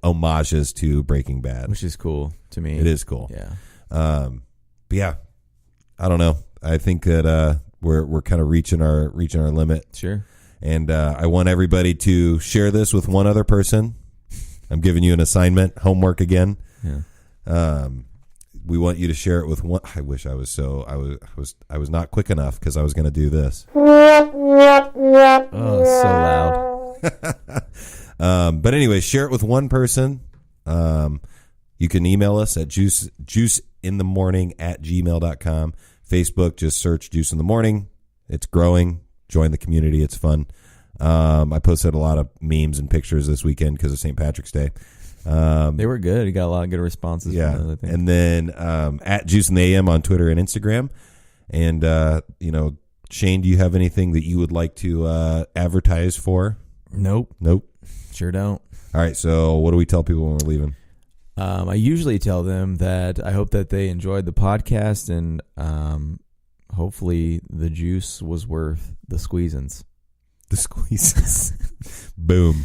homages to Breaking Bad, which is cool to me. It is cool. Yeah. But yeah, I don't know. I think that we're kind of reaching our limit. Sure. And I want everybody to share this with one other person. I'm giving you an assignment, homework again. Yeah. We want you to share it with one. I wish I was I was not quick enough because I was going to do this. Oh, so loud. But anyway, share it with one person. You can email us at juiceinthemorning@gmail.com. Facebook, just search Juice in the Morning. It's growing. Join the community. It's fun. I posted a lot of memes and pictures this weekend because of St. Patrick's Day. they were good. You got a lot of good responses. Yeah. From those, I think. And then at Juice in the AM on Twitter and Instagram. And, Shane, do you have anything that you would like to advertise for? Nope. Sure don't. All right. So what do we tell people when we're leaving? I usually tell them that I hope that they enjoyed the podcast and hopefully the juice was worth the squeezins. The squeezes. Boom.